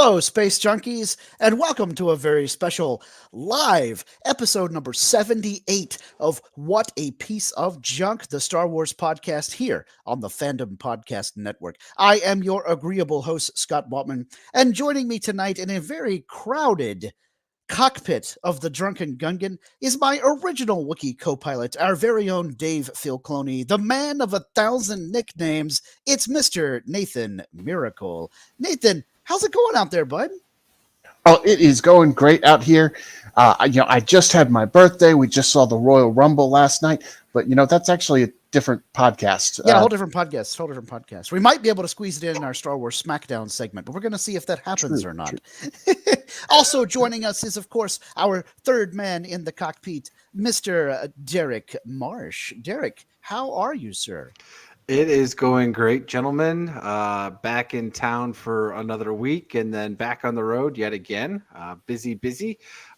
Hello, Space Junkies, and welcome to a very special live episode number 78 of What a Piece of Junk, the Star Wars podcast here on the Fandom Podcast Network. I am your agreeable host, Scott Bautman, and joining me tonight in a very crowded cockpit of the Drunken Gungan is my original Wookiee co-pilot, our very own Dave Filclone, the man of 1,000 nicknames. It's Mr. Nathan Miracle. Nathan, how's it going out there, bud? Oh, it is going great out here. I just had my birthday. We just saw the Royal Rumble last night, but that's actually a different podcast. Yeah, whole different podcast. We might be able to squeeze it in our Star Wars SmackDown segment, but we're going to see if that happens or not. Also joining us is, of course, our third man in the cockpit, Mr. Derek Marsh. Derek, how are you, sir? It is going great, gentlemen. Back in town for another week and then back on the road yet again. Busy,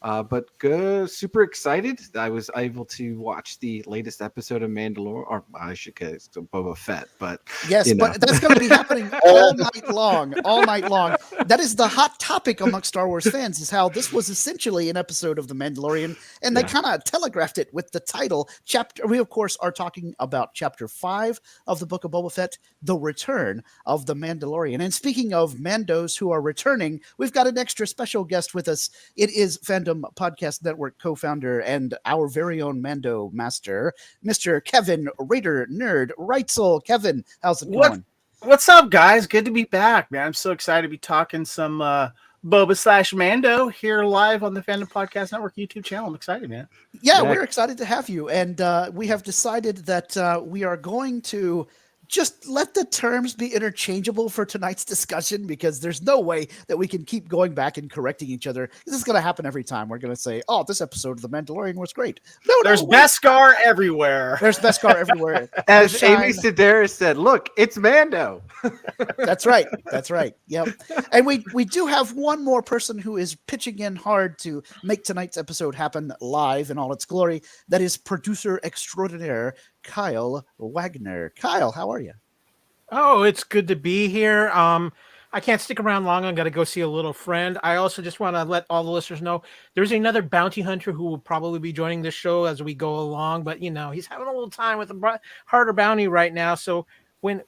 but good. Super excited. I was able to watch the latest episode of Mandalorian, or I should say Boba Fett, but yes, but that's going to be happening all night long. That is the hot topic amongst Star Wars fans, is how this was essentially an episode of The Mandalorian, and they kind of telegraphed it with the title chapter. We, of course, are talking about Chapter 5 of the Book of Boba Fett, The Return of the Mandalorian. And speaking of Mandos who are returning, we've got an extra special guest with us. It is Fandom Podcast Network co-founder and our very own Mando master, Mr. Kevin Raider Nerd Reitzel. Kevin, how's it going? What's up, guys? Good to be back, man. I'm so excited to be talking some Boba/Mando here live on the Fandom Podcast Network YouTube channel. I'm excited, man. Yeah, we're excited to have you. And we have decided that we are going to just let the terms be interchangeable for tonight's discussion, because there's no way that we can keep going back and correcting each other. This is going to happen every time. We're going to say, oh, this episode of The Mandalorian was great. There's Beskar everywhere. There's Beskar everywhere. As Amy Sedaris said, look, it's Mando. That's right. Yep. And we do have one more person who is pitching in hard to make tonight's episode happen live in all its glory. That is producer extraordinaire Kyle Wagner. Kyle, how are you? Oh, it's good to be here. I can't stick around long. I'm going to go see a little friend. I also just want to let all the listeners know there's another bounty hunter who will probably be joining this show as we go along. But, he's having a little time with a harder bounty right now. So when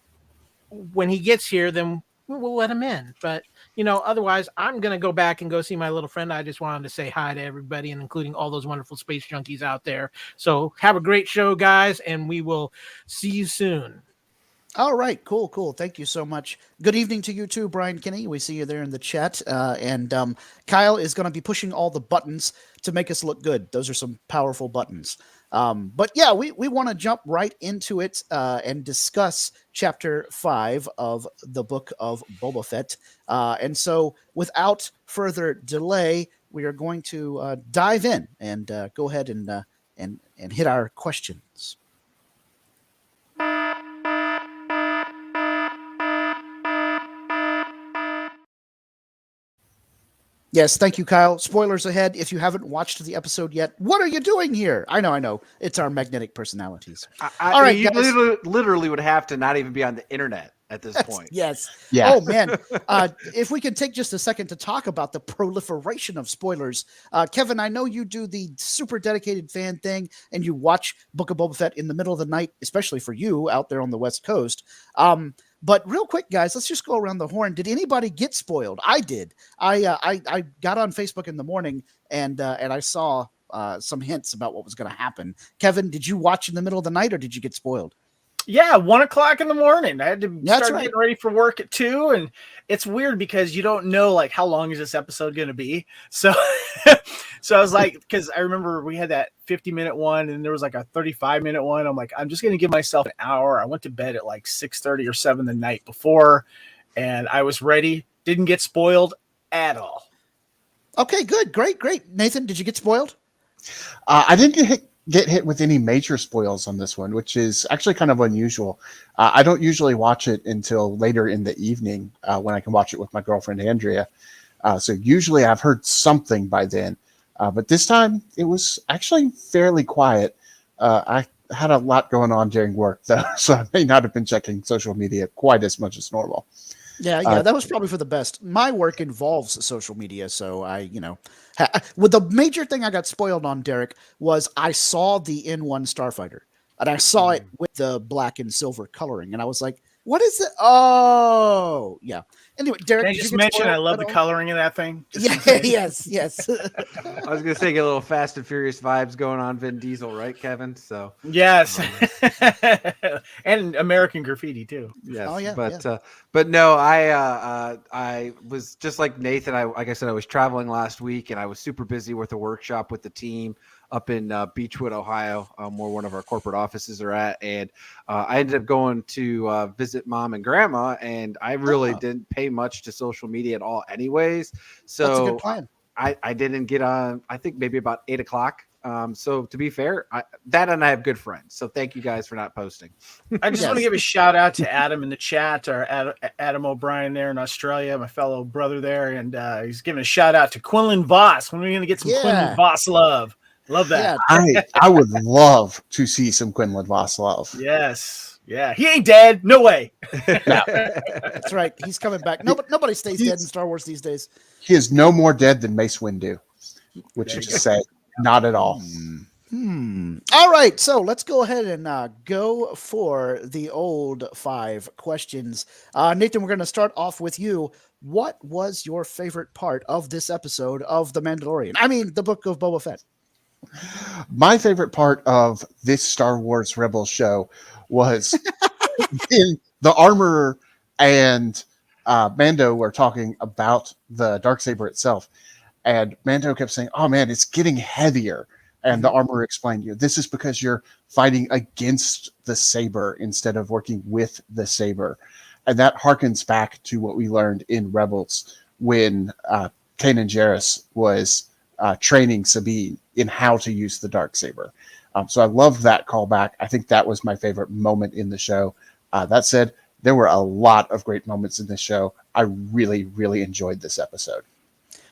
he gets here, then we'll let him in. But, otherwise, I'm going to go back and go see my little friend. I just wanted to say hi to everybody, and including all those wonderful space junkies out there. So have a great show, guys, and we will see you soon. All right, cool. Thank you so much. Good evening to you too, Brian Kinney. We see you there in the chat. And Kyle is going to be pushing all the buttons to make us look good. Those are some powerful buttons. But yeah, we want to jump right into it and discuss Chapter 5 of the Book of Boba Fett. And so without further delay, we are going to dive in and go ahead and hit our questions. Yes, thank you, Kyle. Spoilers ahead. If you haven't watched the episode yet, what are you doing here? I know. It's our magnetic personalities. All right, you literally would have to not even be on the internet at this point. Yes. Yeah. Oh, man. If we can take just a second to talk about the proliferation of spoilers. Kevin, I know you do the super dedicated fan thing, and you watch Book of Boba Fett in the middle of the night, especially for you out there on the West Coast. But real quick, guys, let's just go around the horn. Did anybody get spoiled? I did. I got on Facebook in the morning and I saw some hints about what was going to happen. Kevin, did you watch in the middle of the night, or did you get spoiled? Yeah, 1:00 in the morning. I had to That's start getting ready for work at 2, and it's weird because you don't know like how long is this episode going to be. So, so I was like, because I remember we had that 50-minute one, and there was like a 35-minute one. I'm like, I'm just going to give myself an hour. I went to bed at like 6:30 or 7 the night before, and I was ready. Didn't get spoiled at all. Okay, good, great. Nathan, did you get spoiled? I didn't get hit with any major spoils on this one, which is actually kind of unusual. I don't usually watch it until later in the evening when I can watch it with my girlfriend, Andrea. So usually I've heard something by then. But this time it was actually fairly quiet. I had a lot going on during work, though, so I may not have been checking social media quite as much as normal. Yeah, that was probably for the best. My work involves social media, so well, the major thing I got spoiled on, Derek, was I saw the N1 Starfighter, and I saw it with the black and silver coloring, and I was like, "What is it?" Oh, yeah. Anyway, Derek, Can I did you just get mention spoiled I love at the all? coloring in that thing? Just Yeah, yes. I was gonna say get a little Fast and Furious vibes going on Vin Diesel, right, Kevin? So Yes. And American Graffiti too. yes, Oh, yeah, but no, I was just like Nathan. Like I said, I was traveling last week, and I was super busy with a workshop with the team up in Beechwood, Ohio, where one of our corporate offices are at, and I ended up going to visit mom and grandma, and I really didn't pay much to social media at all, anyways. So That's a good plan. I didn't get on. I think maybe about 8 o'clock. So to be fair, I have good friends. So thank you guys for not posting. I just want to give a shout out to Adam in the chat, or Adam O'Brien there in Australia, my fellow brother there, and he's giving a shout out to Quinlan Voss. When are we going to get some Quinlan Voss love? Love that. Yeah. I would love to see some Quinlan Voss love. Yes. Yeah. He ain't dead. No way. No. That's right. He's coming back. Nobody stays dead in Star Wars these days. He is no more dead than Mace Windu, which is to say, not at all. All right, so let's go ahead and go for the old 5 questions. Nathan, we're going to start off with you. What was your favorite part of this episode of The Mandalorian? I mean, the Book of Boba Fett. My favorite part of this Star Wars Rebels show was in the Armorer and Mando were talking about the Darksaber itself. And Mando kept saying, "Oh man, it's getting heavier." And the Armorer explained, this is because you're fighting against the saber instead of working with the saber. And that harkens back to what we learned in Rebels when Kanan Jarrus was training Sabine in how to use the Darksaber. So I love that callback. I think that was my favorite moment in the show. That said, there were a lot of great moments in this show. I really, really enjoyed this episode.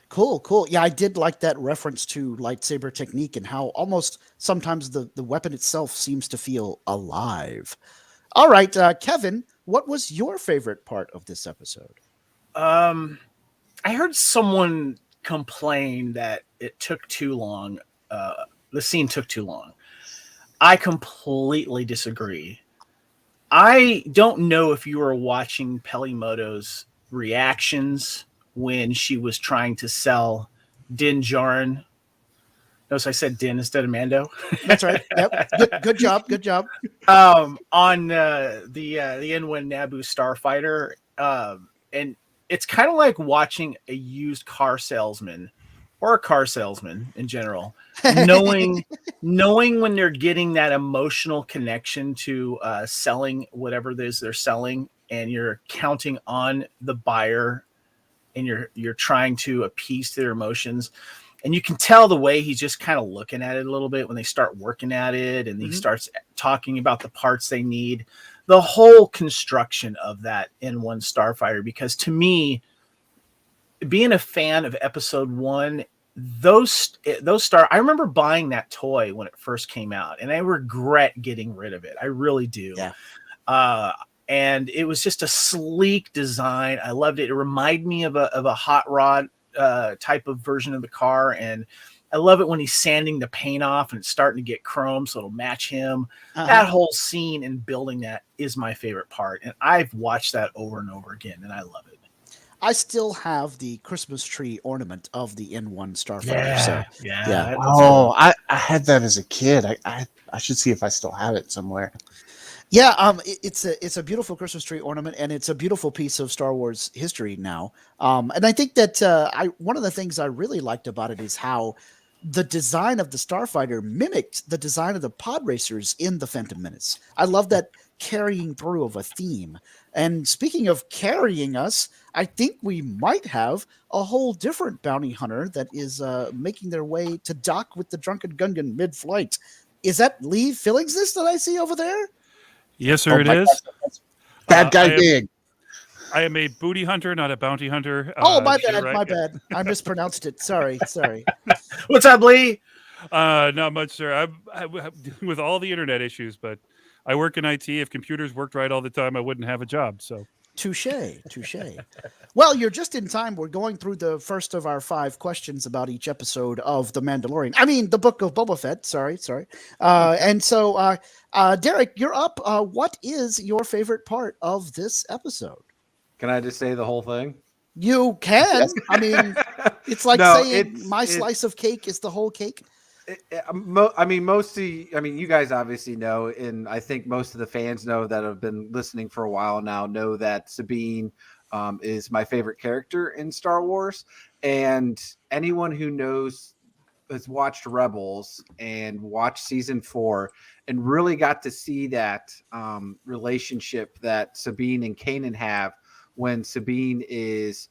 Cool. Yeah, I did like that reference to lightsaber technique and how almost sometimes the weapon itself seems to feel alive. All right, Kevin, what was your favorite part of this episode? I heard someone complain that it took too long. The scene took too long. I completely disagree. I don't know if you were watching Pelimoto's reactions when she was trying to sell Din Djarin. Notice I said Din instead of Mando. That's right. Yep. Good job. On the N1 Naboo Starfighter, and it's kind of like watching a used car salesman or a car salesman in general, knowing when they're getting that emotional connection to selling whatever it is they're selling, and you're counting on the buyer, and you're trying to appease their emotions. And you can tell the way he's just kind of looking at it a little bit when they start working at it, and he starts talking about the parts they need, the whole construction of that N1 Starfighter. Because to me, being a fan of episode 1, I remember buying that toy when it first came out, and I regret getting rid of it. I really do. Yeah. And it was just a sleek design. I loved it. It reminded me of a hot rod type of version of the car, and I love it when he's sanding the paint off and it's starting to get chrome so it'll match him. That whole scene and building that is my favorite part, and I've watched that over and over again, and I love it. I still have the Christmas tree ornament of the N1 Starfighter. Yeah. Oh, I had that as a kid. I should see if I still have it somewhere. Yeah, it's a beautiful Christmas tree ornament, and it's a beautiful piece of Star Wars history now. And I think that one of the things I really liked about it is how the design of the Starfighter mimicked the design of the pod racers in the Phantom Menace. I love that carrying through of a theme. And speaking of carrying us, I think we might have a whole different bounty hunter that is making their way to dock with the Drunken Gungan mid-flight. Is that Lee Fillingsless that I see over there? Yes, sir, it is. Bad guy big. I am a booty hunter, not a bounty hunter. My bad. I mispronounced it. Sorry. What's up, Lee? Not much, sir. I'm dealing with all the internet issues, but I work in IT. If computers worked right all the time, I wouldn't have a job. So Touche, touche. Well, you're just in time. We're going through the first of our 5 questions about each episode of The Mandalorian. I mean, the Book of Boba Fett. Sorry. And so, Derek, you're up. What is your favorite part of this episode? Can I just say the whole thing? You can. Yes. I mean, it's like No, saying my slice of cake is the whole cake. You guys obviously know, and I think most of the fans know that have been listening for a while now know that Sabine is my favorite character in Star Wars. And anyone who has watched Rebels and watched season 4 and really got to see that relationship that Sabine and Kanan have when Sabine is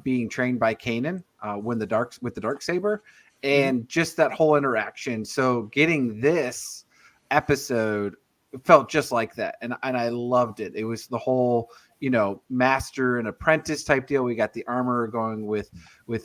being trained by Kanan with the Darksaber. And just that whole interaction. So getting this episode felt just like that. And I loved it. It was the whole, master and apprentice type deal. We got the armor going with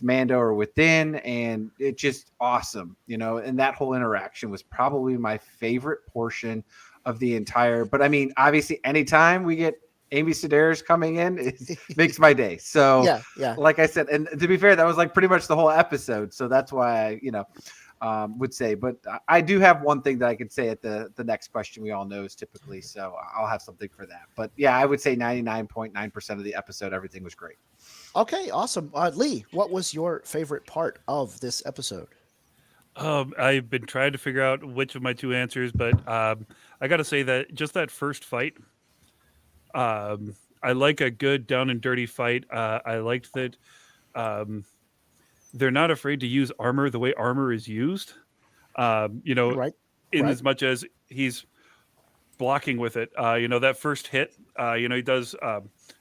Mando or with Din, and it just awesome, and that whole interaction was probably my favorite portion of the entire. But I mean, obviously anytime we get Amy Sedaris coming in, it makes my day. So yeah. Like I said, and to be fair, that was like pretty much the whole episode. So that's why I, would say, but I do have one thing that I could say at the next question we all know is typically. So I'll have something for that. But yeah, I would say 99.9% of the episode, everything was great. Okay, awesome. Lee, what was your favorite part of this episode? I've been trying to figure out which of my 2 answers, but I got to say that just that first fight, I like a good down and dirty fight. I liked that they're not afraid to use armor the way armor is used. Right. As much as he's blocking with it. That first hit, he does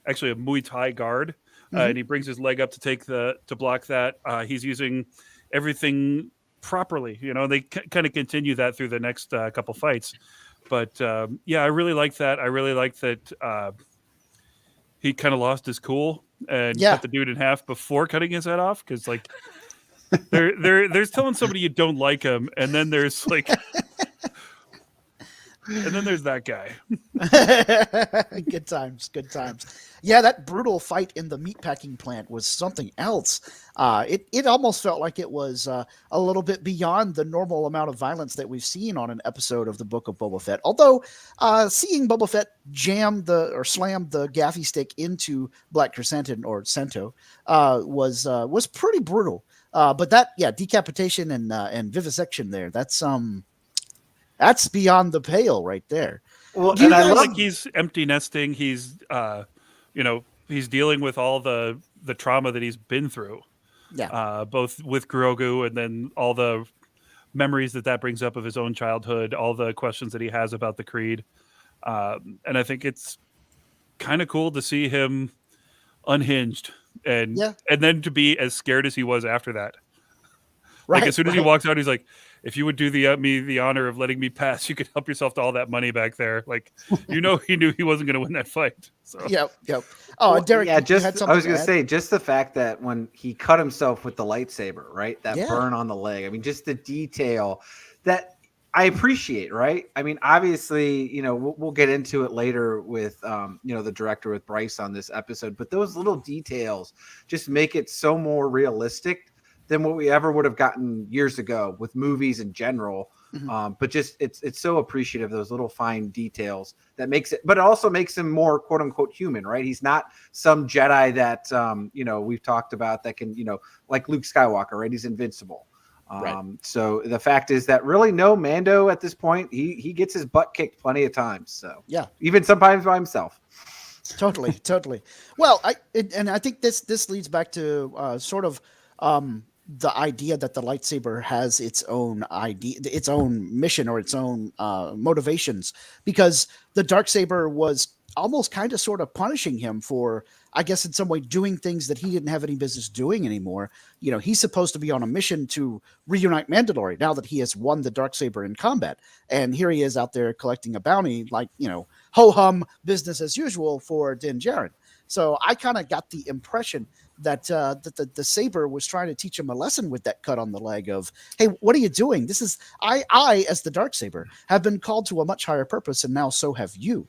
actually a Muay Thai guard, and he brings his leg up to block that. He's using everything properly. They kind of continue that through the next couple fights. But I really like that. I really like that he kind of lost his cool and cut the dude in half before cutting his head off. Because there's telling somebody you don't like him, and then there's and then there's that guy. Good times. Yeah, that brutal fight in the meatpacking plant was something else. It almost felt like it was a little bit beyond the normal amount of violence that we've seen on an episode of the Book of Boba Fett. Although seeing Boba Fett slam the gaffy stick into Black Chrysanthemum or Cento was pretty brutal. But that decapitation and vivisection there, that's beyond the pale right there. Well, and I love he's empty nesting. He's he's dealing with all the trauma that he's been through. Yeah. Both with Grogu and then all the memories that brings up of his own childhood, all the questions that he has about the Creed. And I think it's kind of cool to see him unhinged and then to be as scared as he was after that. Right. As soon as he walks out, he's like, if you would do me the honor of letting me pass, you could help yourself to all that money back there. He knew he wasn't going to win that fight. So. Yep. Oh, Derek, I was going to say, just the fact that when he cut himself with the lightsaber, right, that burn on the leg. I mean, just the detail that I appreciate, right? I mean, obviously, we'll get into it later with, the director with Bryce on this episode, but those little details just make it so more realistic than what we ever would have gotten years ago with movies in general. Mm-hmm. But just it's so appreciative, those little fine details that makes it, but it also makes him more quote unquote human, right? He's not some Jedi that, we've talked about that can, like Luke Skywalker, right? He's invincible. Right. So the fact is that really Mando at this point, he gets his butt kicked plenty of times. So even sometimes by himself. Totally. Well, I think this leads back to sort of, the idea that the lightsaber has its own idea, its own mission or its own motivations, because the Darksaber was almost kind of sort of punishing him for, I guess, in some way doing things that he didn't have any business doing anymore. He's supposed to be on a mission to reunite Mandalore now that he has won the Darksaber in combat. And here he is out there collecting a bounty, ho-hum business as usual for Din Djarin. So I kind of got the impression that the saber was trying to teach him a lesson with that cut on the leg of, hey, what are you doing? This is I as the Darksaber have been called to a much higher purpose, and now so have you.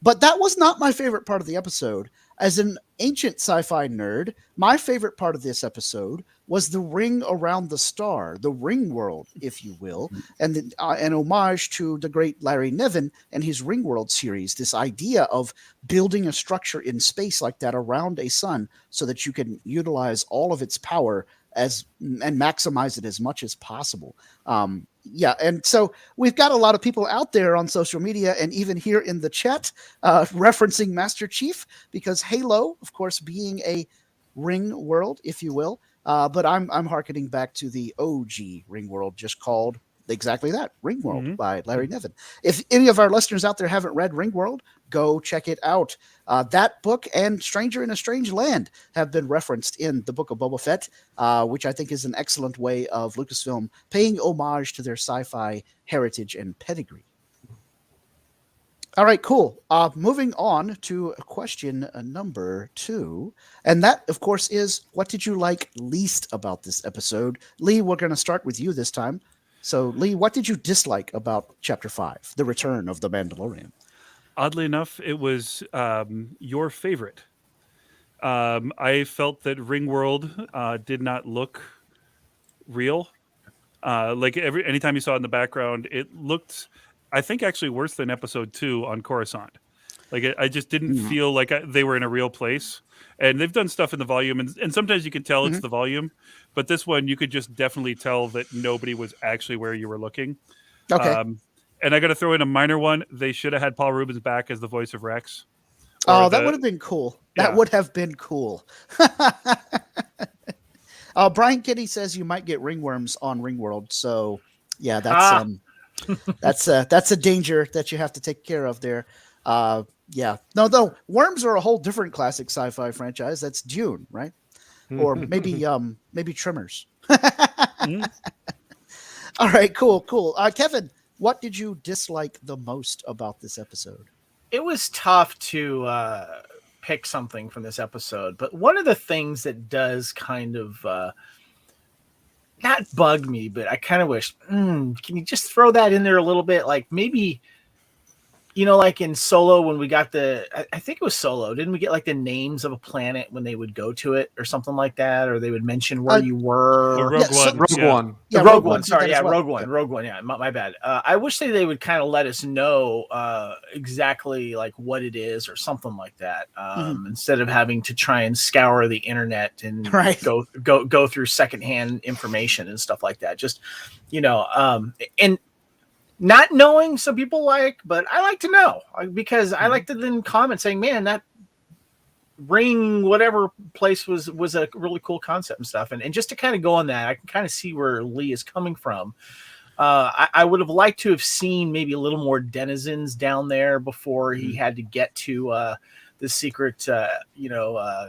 But that was not my favorite part of the episode. As an ancient sci-fi nerd, my favorite part of this episode was the ring around the star, the ring world, if you will, and an homage to the great Larry Niven and his Ring World series. This idea of building a structure in space like that around a sun so that you can utilize all of its power and maximize it as much as possible. And so we've got a lot of people out there on social media and even here in the chat referencing Master Chief, because Halo, of course, being a ring world, if you will, but I'm hearkening back to the OG ring world, just called exactly that, Ringworld by Larry Niven. If any of our listeners out there haven't read Ringworld, go check it out. That book and Stranger in a Strange Land have been referenced in the Book of Boba Fett, which I think is an excellent way of Lucasfilm paying homage to their sci-fi heritage and pedigree. All right, cool. Moving on to question number 2. And that, of course, is what did you like least about this episode? Lee, we're going to start with you this time. So, Lee, what did you dislike about Chapter 5, The Return of the Mandalorian? Oddly enough, it was your favorite. I felt that Ringworld did not look real. Anytime you saw it in the background, it looked, I think, actually worse than Episode 2 on Coruscant. I just didn't feel like they were in a real place. And they've done stuff in the volume, and sometimes you can tell it's the volume. But this one, you could just definitely tell that nobody was actually where you were looking. Okay. And I got to throw in a minor one. They should have had Paul Rubens back as the voice of Rex. That would have been cool. That would have been cool. Brian Kitty says you might get ringworms on Ringworld. So, yeah, that's that's a danger that you have to take care of there. No, worms are a whole different classic sci-fi franchise. That's Dune, right? Or maybe Tremors. All right, cool. Kevin, what did you dislike the most about this episode? It was tough to pick something from this episode, but one of the things that does kind of not bug me, but I kind of wish, can you just throw that in there a little bit? Like maybe, like in Solo when we got I think it was Solo. Didn't we get like the names of a planet when they would go to it or something like that? Or they would mention where you were? Rogue One. Yeah, Rogue One. Sorry. Yeah, well. Rogue One. Yeah, my bad. I wish they would kind of let us know exactly like what it is or something like that, instead of having to try and scour the internet and go through secondhand information and stuff like that. Just, and not knowing some people but I like to know because I like to then comment saying, man, that ring, whatever place was a really cool concept and stuff. And just to kind of go on that, I can kind of see where Lee is coming from. I would have liked to have seen maybe a little more denizens down there before he had to get to the secret,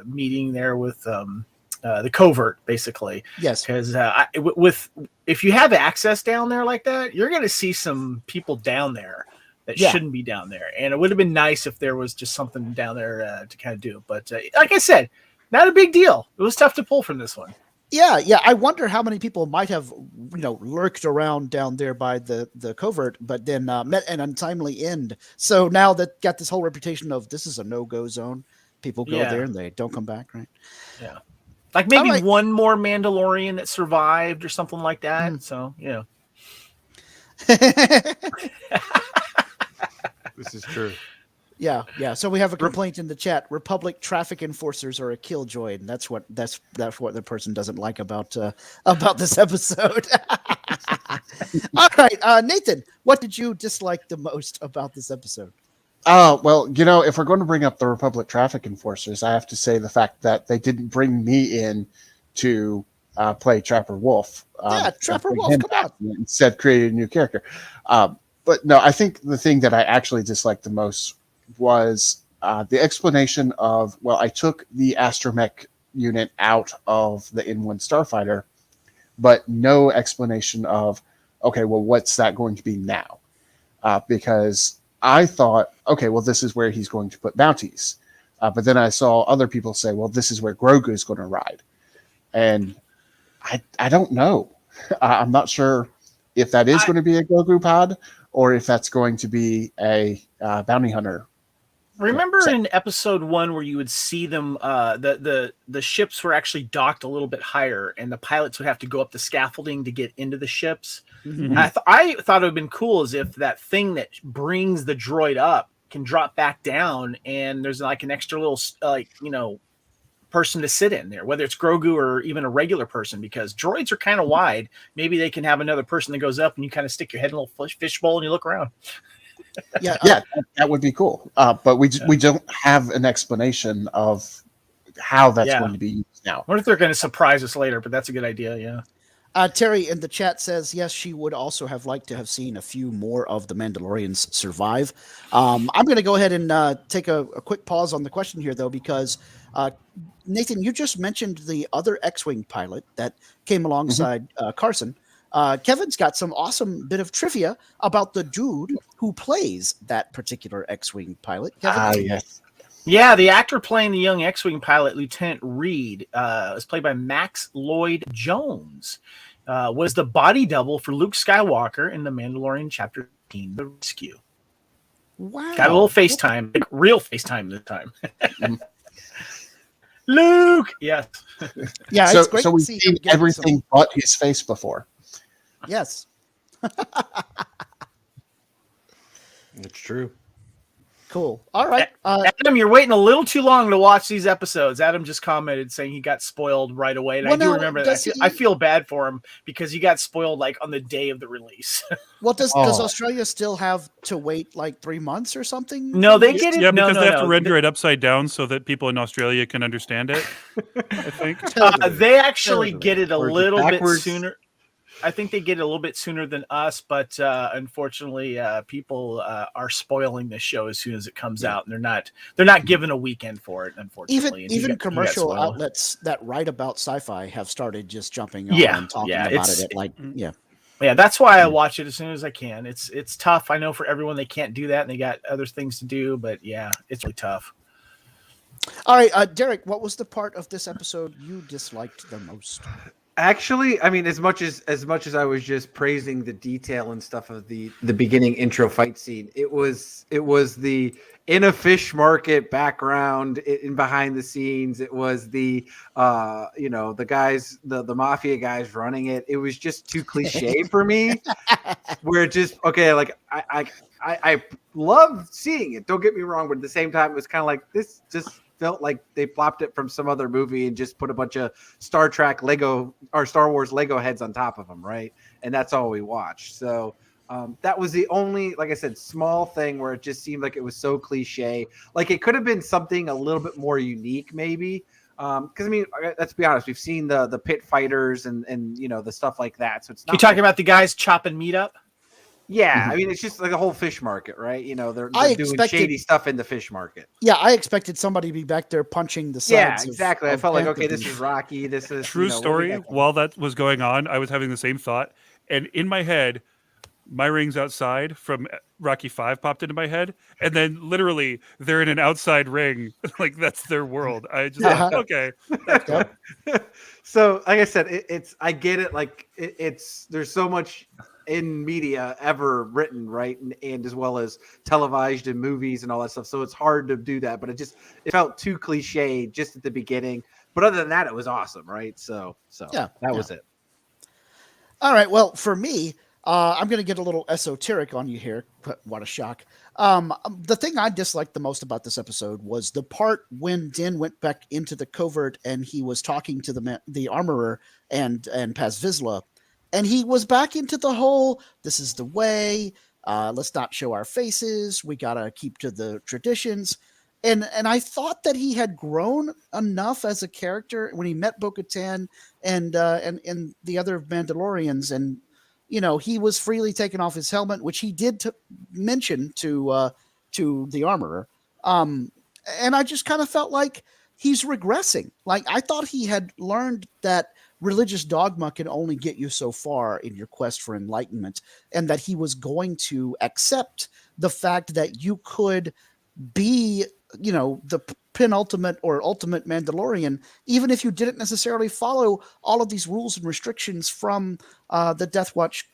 meeting there with the covert, basically. Yes. Because if you have access down there like that, you're going to see some people down there that shouldn't be down there. And it would have been nice if there was just something down there to kind of do. But like I said, not a big deal. It was tough to pull from this one. Yeah. I wonder how many people might have, lurked around down there by the covert, but then met an untimely end. So now that got this whole reputation of this is a no-go zone. People go there and they don't come back, right? Yeah. Like maybe one more Mandalorian that survived or something like that. So, This is true. Yeah. So we have a complaint in the chat. Republic traffic enforcers are a killjoy, and that's what the person doesn't like about this episode. All right, Nathan, what did you dislike the most about this episode? Well, if we're going to bring up the Republic traffic enforcers, I have to say the fact that they didn't bring me in to play Trapper Wolf. Trapper Wolf, come on. Instead, created a new character. But no, I think the thing that I actually disliked the most was the explanation of, I took the astromech unit out of the N1 Starfighter, but no explanation of, what's that going to be now? Because I thought, this is where he's going to put bounties. But then I saw other people say, this is where Grogu is going to ride. And I don't know. I'm not sure if that is going to be a Grogu pod or if that's going to be a bounty hunter Remember in episode 1 where you would see them, the ships were actually docked a little bit higher, and the pilots would have to go up the scaffolding to get into the ships. Mhm. I thought it would have been cool as if that thing that brings the droid up can drop back down, and there's like an extra little person to sit in there, whether it's Grogu or even a regular person, because droids are kind of wide. Maybe they can have another person that goes up, and you kind of stick your head in a little fishbowl and you look around. Yeah, that would be cool. But we don't have an explanation of how that's going to be used now. I wonder if they're going to surprise us later, but that's a good idea. Yeah. Terry in the chat says, yes, she would also have liked to have seen a few more of the Mandalorians survive. I'm going to go ahead and take a quick pause on the question here, though, because Nathan, you just mentioned the other X-Wing pilot that came alongside Carson. Kevin's got some awesome bit of trivia about the dude who plays that particular X-Wing pilot. Kevin? Yes. Yeah, the actor playing the young X-Wing pilot, Lieutenant Reed, was played by Max Lloyd Jones, was the body double for Luke Skywalker in The Mandalorian Chapter 15, The Rescue. Wow. Got a little FaceTime, like real FaceTime this time. Luke! Yes. Yeah, So, it's great so to we've see seen him get everything some- but his face before. Yes. It's true. Cool. All right. Adam, you're waiting a little too long to watch these episodes. Adam just commented saying he got spoiled right away. And Well, I do now, remember does that. he- I feel bad for him because he got spoiled like on the day of the release. Well, does Australia still have to wait like 3 months or something? No, they get it. Yeah, no, because no, they have no. to render it upside down so that people in Australia can understand it. I think. They actually get it a Or is it little bit backwards? sooner. I think they get it a little bit sooner than us, but unfortunately, people are spoiling this show as soon as it comes out, and they're not given a weekend for it. Unfortunately, Even commercial outlets that write about sci-fi have started just jumping on and talking about it. Yeah, that's why I watch it as soon as I can. It's tough. I know for everyone they can't do that, and they got other things to do. But yeah, it's really tough. All right, Derek, what was the part of this episode you disliked the most? Actually, I mean, as much as I was just praising the detail and stuff of the beginning intro fight scene, it was the in a fish market background in behind the scenes. It was the the guys, the mafia guys running it. It was just too cliche for me. Where it just like I love seeing it. Don't get me wrong, but at the same time, it was kind of like this just felt like they plopped it from some other movie and just put a bunch of Star Trek Lego or Star Wars Lego heads on top of them, right? And that's all we watched. So that was the only, like I said, small thing where it just seemed like it was so cliche. Like it could have been something a little bit more unique, maybe. Because I mean, let's be honest, we've seen the pit fighters and the stuff like that. So it's not. You talking about the guys chopping meat up? Yeah, I mean, it's just like a whole fish market, right? They're doing shady stuff in the fish market. Yeah, I expected somebody to be back there punching the sides. Yeah, exactly. I felt like, Panther okay, this beef. is Rocky. This is True story. While that was going on, I was having the same thought, and in my head, My Rings Outside from Rocky V popped into my head, and then literally they're in an outside ring, like that's their world. I just okay. That's cool. So, like I said, it's I get it. Like it's there's so much in media ever written, right, and as well as televised and movies and all that stuff. So it's hard to do that, but it felt too cliche just at the beginning. But other than that, it was awesome, right? So that was it. All right. Well, for me, I'm going to get a little esoteric on you here. What a shock. The thing I disliked the most about this episode was the part when Din went back into the covert and he was talking to the armorer and Paz Vizsla, and he was back into the whole, this is the way, let's not show our faces, we got to keep to the traditions. And I thought that he had grown enough as a character when he met Bo-Katan and the other Mandalorians, and he was freely taking off his helmet, which he did mention to the armorer. And I just kind of felt like he's regressing. Like I thought he had learned that religious dogma can only get you so far in your quest for enlightenment, and that he was going to accept the fact that you could be, the penultimate or ultimate Mandalorian, even if you didn't necessarily follow all of these rules and restrictions from the Death Watch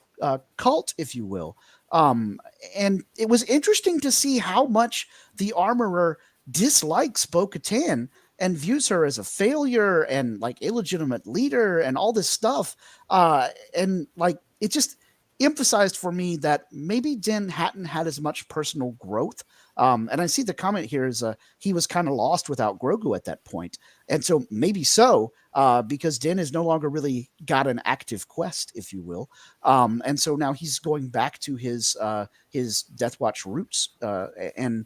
cult, if you will. And it was interesting to see how much the armorer dislikes Bo-Katan and views her as a failure and like illegitimate leader and all this stuff. And like it just emphasized for me that maybe Din hadn't had as much personal growth. And I see the comment here is he was kind of lost without Grogu at that point. And so maybe so, because Din has no longer really got an active quest, if you will. And so now he's going back to his Death Watch roots. And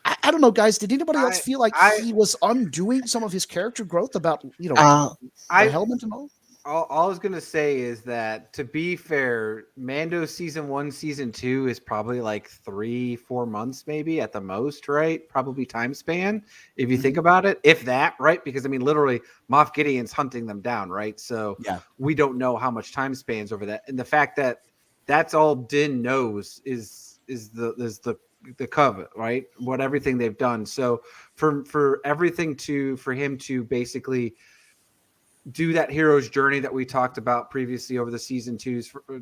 I don't know, guys, did anybody else feel like he was undoing some of his character growth about, you know, the helmet and all? All I was gonna say is that, to be fair, Mando season 1, season 2 is probably like 3-4 months, maybe at the most, right? Probably time span, if you think about it, if that, right? Because I mean, literally, Moff Gideon's hunting them down, right? So we don't know how much time spans over that, and the fact that that's all Din knows is the covet, right? What everything they've done. So for everything for him to basically do that hero's journey that we talked about previously over the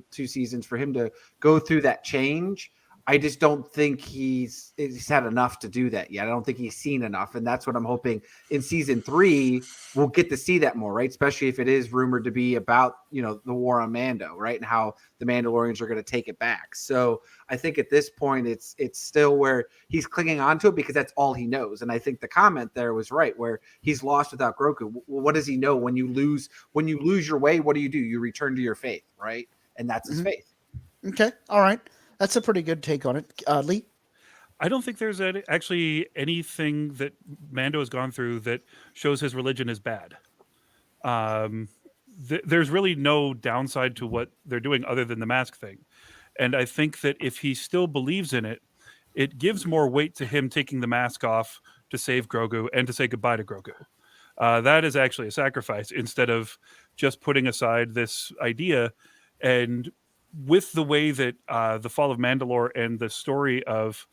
two seasons, for him to go through that change, I just don't think he's had enough to do that yet. I don't think he's seen enough. And that's what I'm hoping in season 3, we'll get to see that more, right? Especially if it is rumored to be about, you know, the war on Mando, right? And how the Mandalorians are going to take it back. So I think at this point, it's still where he's clinging onto it because that's all he knows. And I think the comment there was right, where he's lost without Grogu. What does he know? When you lose your way, what do? You return to your faith, right? And that's his faith. Okay. All right. That's a pretty good take on it. Lee? I don't think there's actually anything that Mando has gone through that shows his religion is bad. There's really no downside to what they're doing other than the mask thing. And I think that if he still believes in it, it gives more weight to him taking the mask off to save Grogu and to say goodbye to Grogu. That is actually a sacrifice instead of just putting aside this idea. And with the way that the Fall of Mandalore and the story of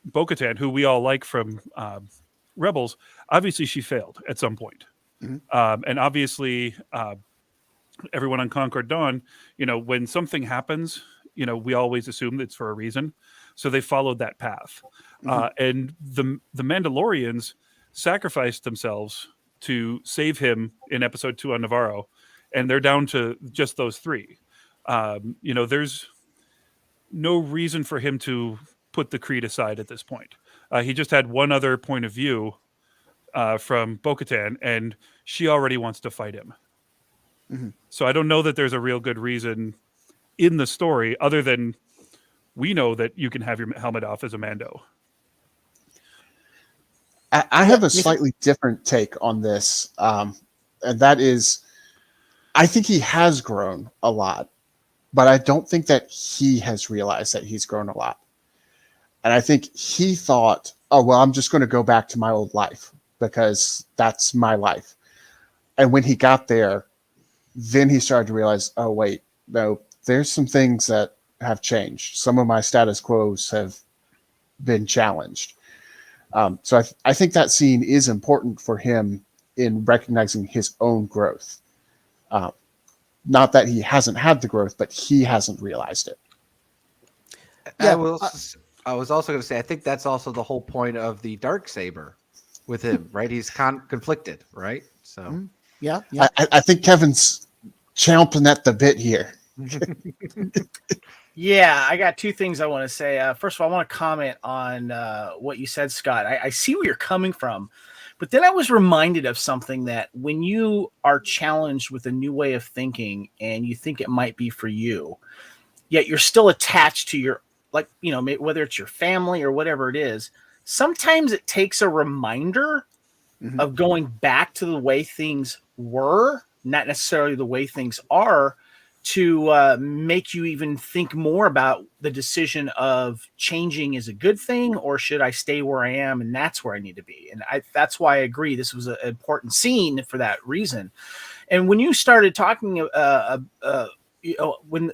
Bo-Katan, who we all like from Rebels, obviously she failed at some point. And obviously everyone on Concord Dawn, you know, when something happens, you know, we always assume it's for a reason. So they followed that path. And the Mandalorians sacrificed themselves to save him in episode 2 on Navarro. And they're down to just those 3. You know, there's no reason for him to put the creed aside at this point. He just had one other point of view from Bo-Katan, and she already wants to fight him. So I don't know that there's a real good reason in the story other than we know that you can have your helmet off as a Mando. I have a slightly different take on this, and that is, I think he has grown a lot. But I don't think that he has realized that he's grown a lot. And I think he thought, oh, well, I'm just going to go back to my old life because that's my life. And when he got there, then he started to realize, oh, wait, no, there's some things that have changed. Some of my status quos have been challenged. So I think that scene is important for him in recognizing his own growth. Not that he hasn't had the growth, but he hasn't realized it. Yeah, I was also going to say, I think that's also the whole point of the Darksaber with him, right? He's conflicted, right? So yeah. I think Kevin's chomping at the bit here. Yeah, I got 2 things I want to say. First of all, I want to comment on what you said, Scott. I see where you're coming from. But then I was reminded of something, that when you are challenged with a new way of thinking and you think it might be for you, yet you're still attached to your, like, you know, whether it's your family or whatever it is, sometimes it takes a reminder of going back to the way things were, not necessarily the way things are, to make you even think more about the decision of changing is a good thing, or should I stay where I am and that's where I need to be. And that's why I agree this was an important scene for that reason. And when you started talking, you know, when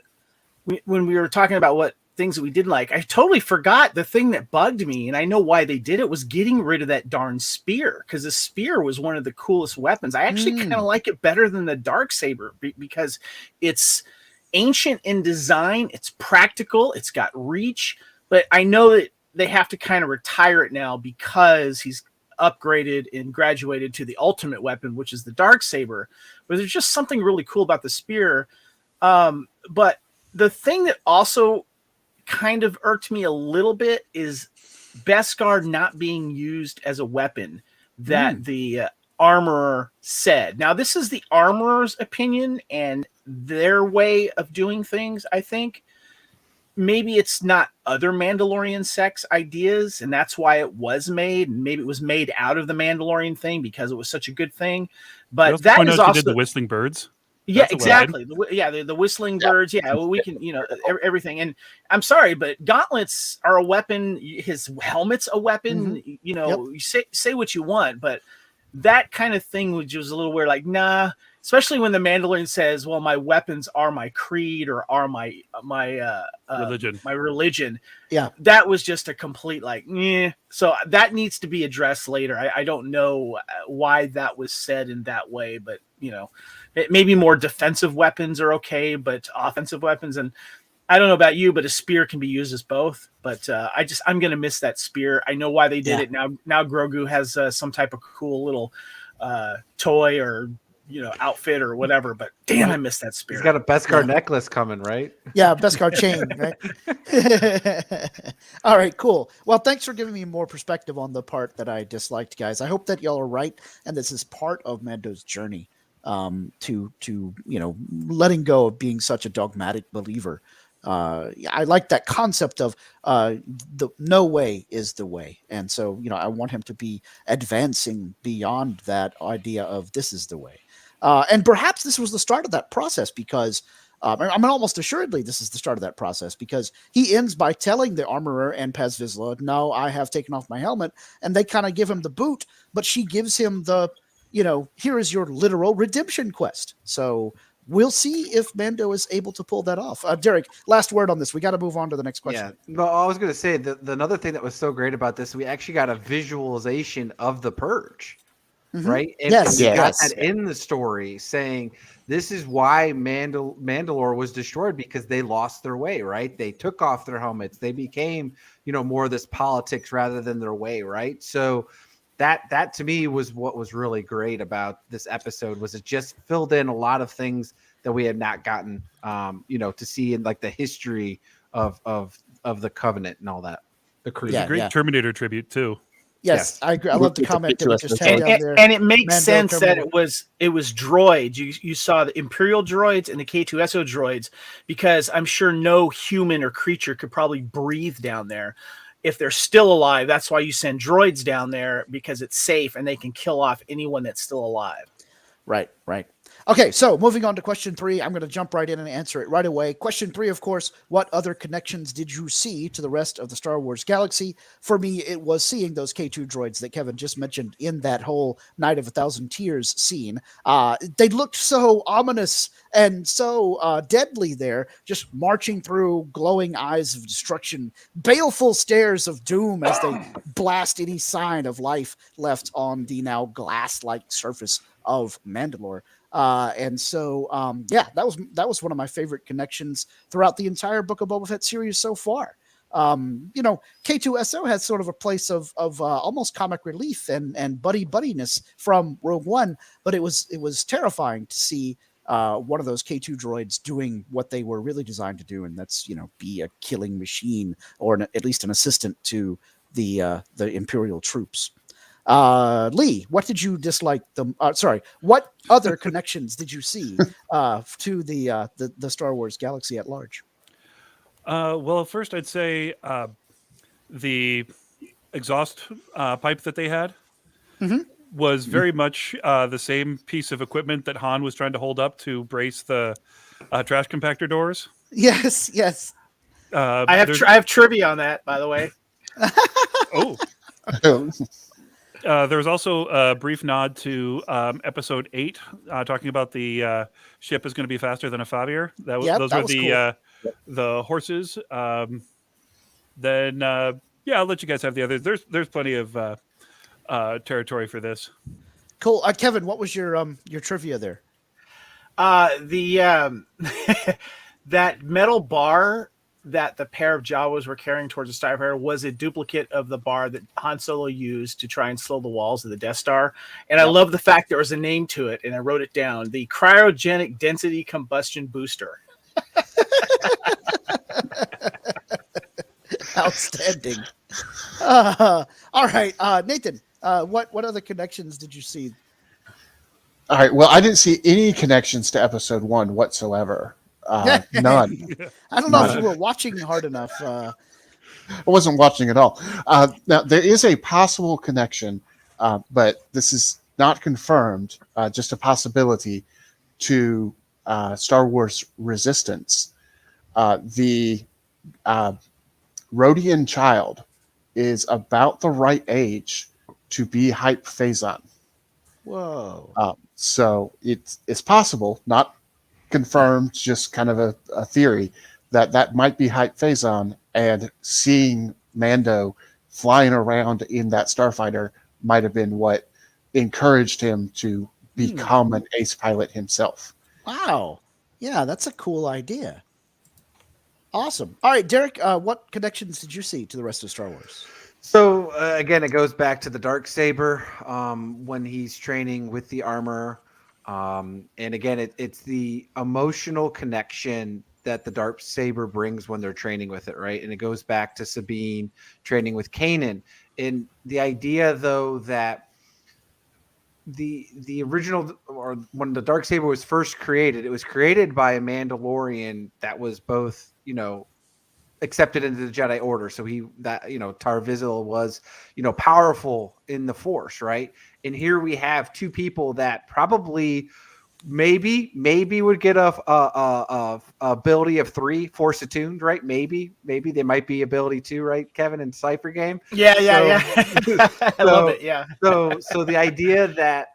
we were talking about what things that we didn't like, I totally forgot the thing that bugged me, and I know why they did it, was getting rid of that darn spear, because the spear was one of the coolest weapons. I actually kind of like it better than the Darksaber because it's ancient in design. It's practical. It's got reach. But I know that they have to kind of retire it now because he's upgraded and graduated to the ultimate weapon, which is the Darksaber. But there's just something really cool about the spear. But the thing that also kind of irked me a little bit is Beskar not being used as a weapon that the armorer said. Now, this is the armorer's opinion and their way of doing things, I think. Maybe it's not other Mandalorian sects' ideas, and that's why it was made. And maybe it was made out of the Mandalorian thing because it was such a good thing. But that is also did the whistling birds. Yeah, exactly. The whistling birds. Yeah, well, we can, everything. And I'm sorry, but gauntlets are a weapon. His helmet's a weapon. You say what you want, but that kind of thing was a little weird. Like, nah. Especially when the Mandalorian says, "Well, my weapons are my creed or are my religion." My religion." Yeah, that was just a complete So that needs to be addressed later. I don't know why that was said in that way, but maybe more defensive weapons are okay, but offensive weapons, and I don't know about you, but a spear can be used as both. But I'm gonna miss that spear. I know why they did it. Now Grogu has some type of cool little toy or outfit or whatever, but damn, I miss that spear. He's got a Beskar necklace coming, right? Yeah, Beskar chain, right? All right, cool. Well, thanks for giving me more perspective on the part that I disliked, guys. I hope that y'all are right, and this is part of Mando's journey to letting go of being such a dogmatic believer. I like that concept of the no way is the way, and so I want him to be advancing beyond that idea of this is the way. And perhaps this was the start of that process because almost assuredly this is the start of that process because he ends by telling the armorer and Paz Vizsla, "No, I have taken off my helmet," and they kind of give him the boot, but she gives him the, here is your literal redemption quest. So we'll see if Mando is able to pull that off. Derek, last word on this. We got to move on to the next question. Yeah, no, I was going to say the another thing that was so great about this, we actually got a visualization of the Purge. Mm-hmm. Right? And we got that in the story saying this is why Mandalore was destroyed because they lost their way, right? They took off their helmets. They became, more of this politics rather than their way, right? So that to me was what was really great about this episode was it just filled in a lot of things that we had not gotten to see in like the history of the Covenant and all that. The creed. Yeah, great Terminator tribute too. Yes, I agree. I love the comment that we just had down there. And it makes Mando sense that Terminator. it was droids. You saw the Imperial droids and the K2SO droids because I'm sure no human or creature could probably breathe down there. If they're still alive, that's why you send droids down there because it's safe and they can kill off anyone that's still alive. Right. Okay, so moving on to question 3, I'm going to jump right in and answer it right away. Question 3, of course, what other connections did you see to the rest of the Star Wars galaxy? For me, it was seeing those K2 droids that Kevin just mentioned in that whole Night of 1,000 Tears scene. They looked so ominous and so deadly there, just marching through glowing eyes of destruction, baleful stares of doom as they blast any sign of life left on the now glass-like surface of Mandalore. And so, that was one of my favorite connections throughout the entire Book of Boba Fett series so far. K2SO has sort of a place of almost comic relief and buddiness from Rogue One, but it was terrifying to see one of those K2 droids doing what they were really designed to do, and that's be a killing machine or at least an assistant to the Imperial troops. Lee, what did you dislike what other connections did you see to the Star Wars galaxy at large? Well, first I'd say the exhaust pipe that they had was very much the same piece of equipment that Han was trying to hold up to brace the trash compactor doors. Yes. I have trivia on that, by the way. Oh. There was also a brief nod to episode 8, talking about the ship is going to be faster than a Favier. Those were the cool. The horses. Then I'll let you guys have the others. There's plenty of territory for this. Cool. Kevin, what was your trivia there? The that metal bar that the pair of Jawas were carrying towards the Starfighter was a duplicate of the bar that Han Solo used to try and slow the walls of the Death Star. And I love the fact there was a name to it, and I wrote it down: the Cryogenic Density Combustion Booster. Outstanding. All right, Nathan. What other connections did you see? All right. Well, I didn't see any connections to episode 1 whatsoever. None. I don't know if you were watching hard enough. I wasn't watching at all. Now, there is a possible connection, but this is not confirmed, just a possibility to Star Wars Resistance. The Rhodian child is about the right age to be Hype Phazon. Whoa. So it's possible, not confirmed, just kind of a theory that might be Hype Phazon, and seeing Mando flying around in that starfighter might have been what encouraged him to become an ace pilot himself. Wow. Yeah, that's a cool idea. Awesome. All right, Derek, what connections did you see to the rest of Star Wars? So again, it goes back to the Darksaber when he's training with the armor. And again, it's the emotional connection that the Darksaber brings when they're training with it, right? And it goes back to Sabine training with Kanan. And the idea, though, that the original, or when the Darksaber was first created, it was created by a Mandalorian that was both, accepted into the Jedi Order. So Tar Vizsla was, powerful in the Force, right? And here we have two people that probably maybe would get a ability of 3 Force attuned, right? Maybe they might be ability 2, right, Kevin, in Cypher Game? Yeah. I love it. Yeah. So the idea that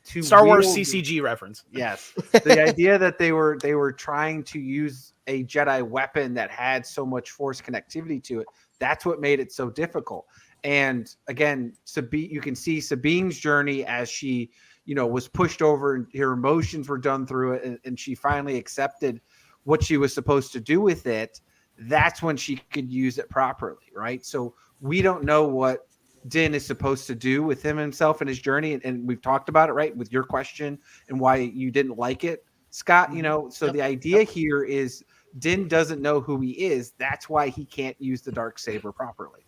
to Star Wars CCG reference. Yes. The idea that they were trying to use a Jedi weapon that had so much Force connectivity to it, that's what made it so difficult. And again, you can see Sabine's journey as she, was pushed over and her emotions were done through it, and she finally accepted what she was supposed to do with it. That's when she could use it properly, right? So we don't know what Din is supposed to do with himself and his journey, and we've talked about it, right, with your question and why you didn't like it, Scott. So the idea here is Din doesn't know who he is. That's why he can't use the Darksaber properly.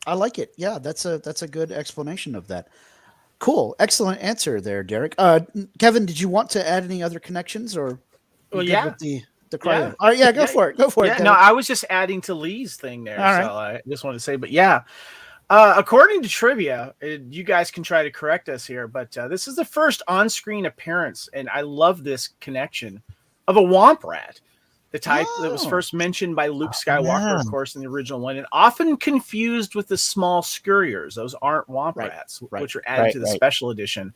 I like it. Yeah, that's a good explanation of that. Cool. Excellent answer there, Derek. Kevin, did you want to add any other connections, or Well, you good yeah. with the cryo? Yeah. All right, yeah, go for it. Go for it. Yeah, Kevin. no, I was just adding to Lee's thing there. All right. So I just wanted to say, but yeah. According to trivia, you guys can try to correct us here, but this is the first on-screen appearance, and I love this connection, of a Womp Rat. The type that was first mentioned by Luke Skywalker, of course, in the original one, and often confused with the small Scurriers. Those aren't Womp Rats, which are added to the special edition.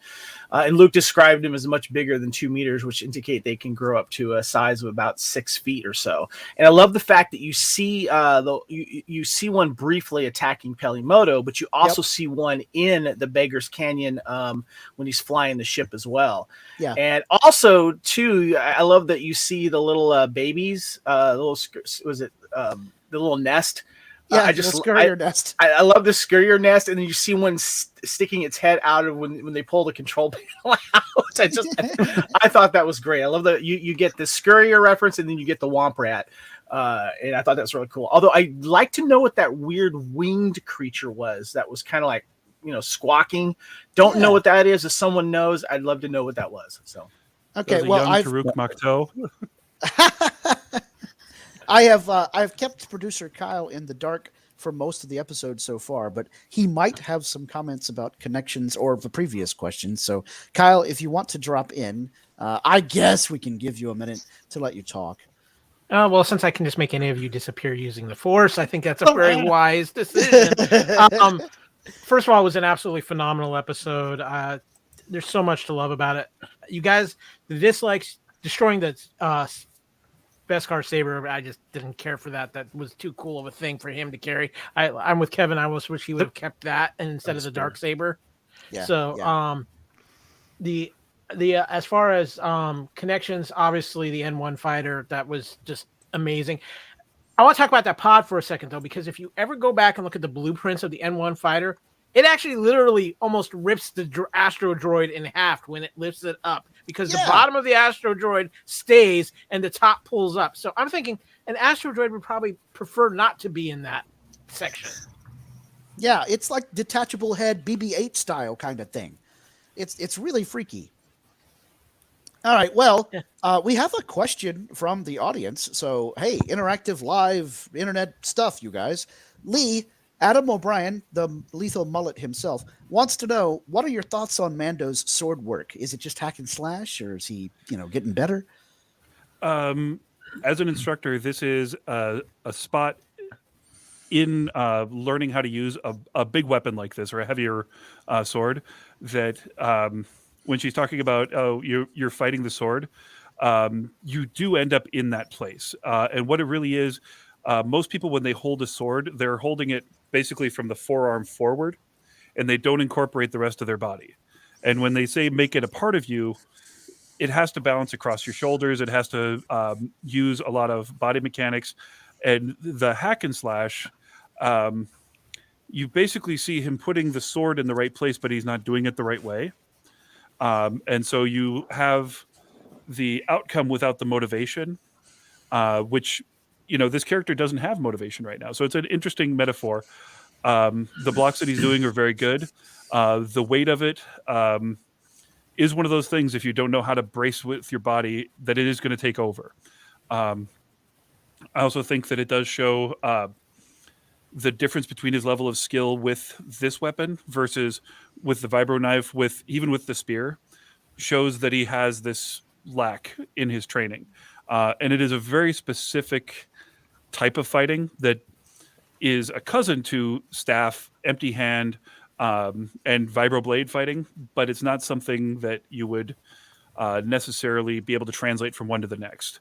And Luke described them as much bigger than 2 meters, which indicate they can grow up to a size of about 6 feet or so. And I love the fact that you see you see one briefly attacking Pelimoto, but you also see one in the Beggar's Canyon when he's flying the ship as well. Yeah. And also, too, I love that you see the little babies, the little nest. Yeah, I just Scurrier nest. I love the Scurrier nest, and then you see one sticking its head out of when they pull the control panel out. I thought that was great. I love that you get the Scurrier reference, and then you get the Womp Rat. And I thought that was really cool. Although I'd like to know what that weird winged creature was that was kind of like, squawking. Don't know what that is. If someone knows, I'd love to know what that was. So, okay, I've Taruk Makto. I've kept producer Kyle in the dark for most of the episode so far, but he might have some comments about connections or the previous questions. So, Kyle, if you want to drop in, I guess we can give you a minute to let you talk. Well, since I can just make any of you disappear using the Force, I think that's a very wise decision. First of all, it was an absolutely phenomenal episode. There's so much to love about it. You guys, the dislikes, destroying the Beskar saber, I just didn't care for that. That was too cool of a thing for him to carry. I'm with Kevin. I almost wish he would have kept that instead of the dark saber. Yeah. So, the the as far as connections, obviously the N1 fighter, that was just amazing. I want to talk about that pod for a second though, because if you ever go back and look at the blueprints of the N1 fighter, it actually literally almost rips the Astro Droid in half when it lifts it up, because the bottom of the Astro Droid stays and the top pulls up. So I'm thinking an Astro Droid would probably prefer not to be in that section. Yeah, it's like detachable head BB-8 style kind of thing. It's really freaky. All right, well, we have a question from the audience. So, hey, interactive live internet stuff, you guys. Lee, Adam O'Brien, the lethal mullet himself, wants to know, what are your thoughts on Mando's sword work? Is it just hack and slash, or is he, getting better? As an instructor, this is a spot in learning how to use a big weapon like this, or a heavier sword, that when she's talking about, you're fighting the sword, you do end up in that place. And what it really is, most people, when they hold a sword, they're holding it basically from the forearm forward, and they don't incorporate the rest of their body. And when they say make it a part of you, it has to balance across your shoulders. It has to use a lot of body mechanics. And the hack and slash, you basically see him putting the sword in the right place, but he's not doing it the right way. And so you have the outcome without the motivation, which, this character doesn't have motivation right now. So it's an interesting metaphor. The blocks that he's doing are very good. The weight of it is one of those things, if you don't know how to brace with your body, that it is going to take over. I also think that it does show the difference between his level of skill with this weapon versus with the vibro knife, even with the spear, shows that he has this lack in his training. And it is a very specific type of fighting that is a cousin to staff, empty hand, and vibroblade fighting, but it's not something that you would necessarily be able to translate from one to the next.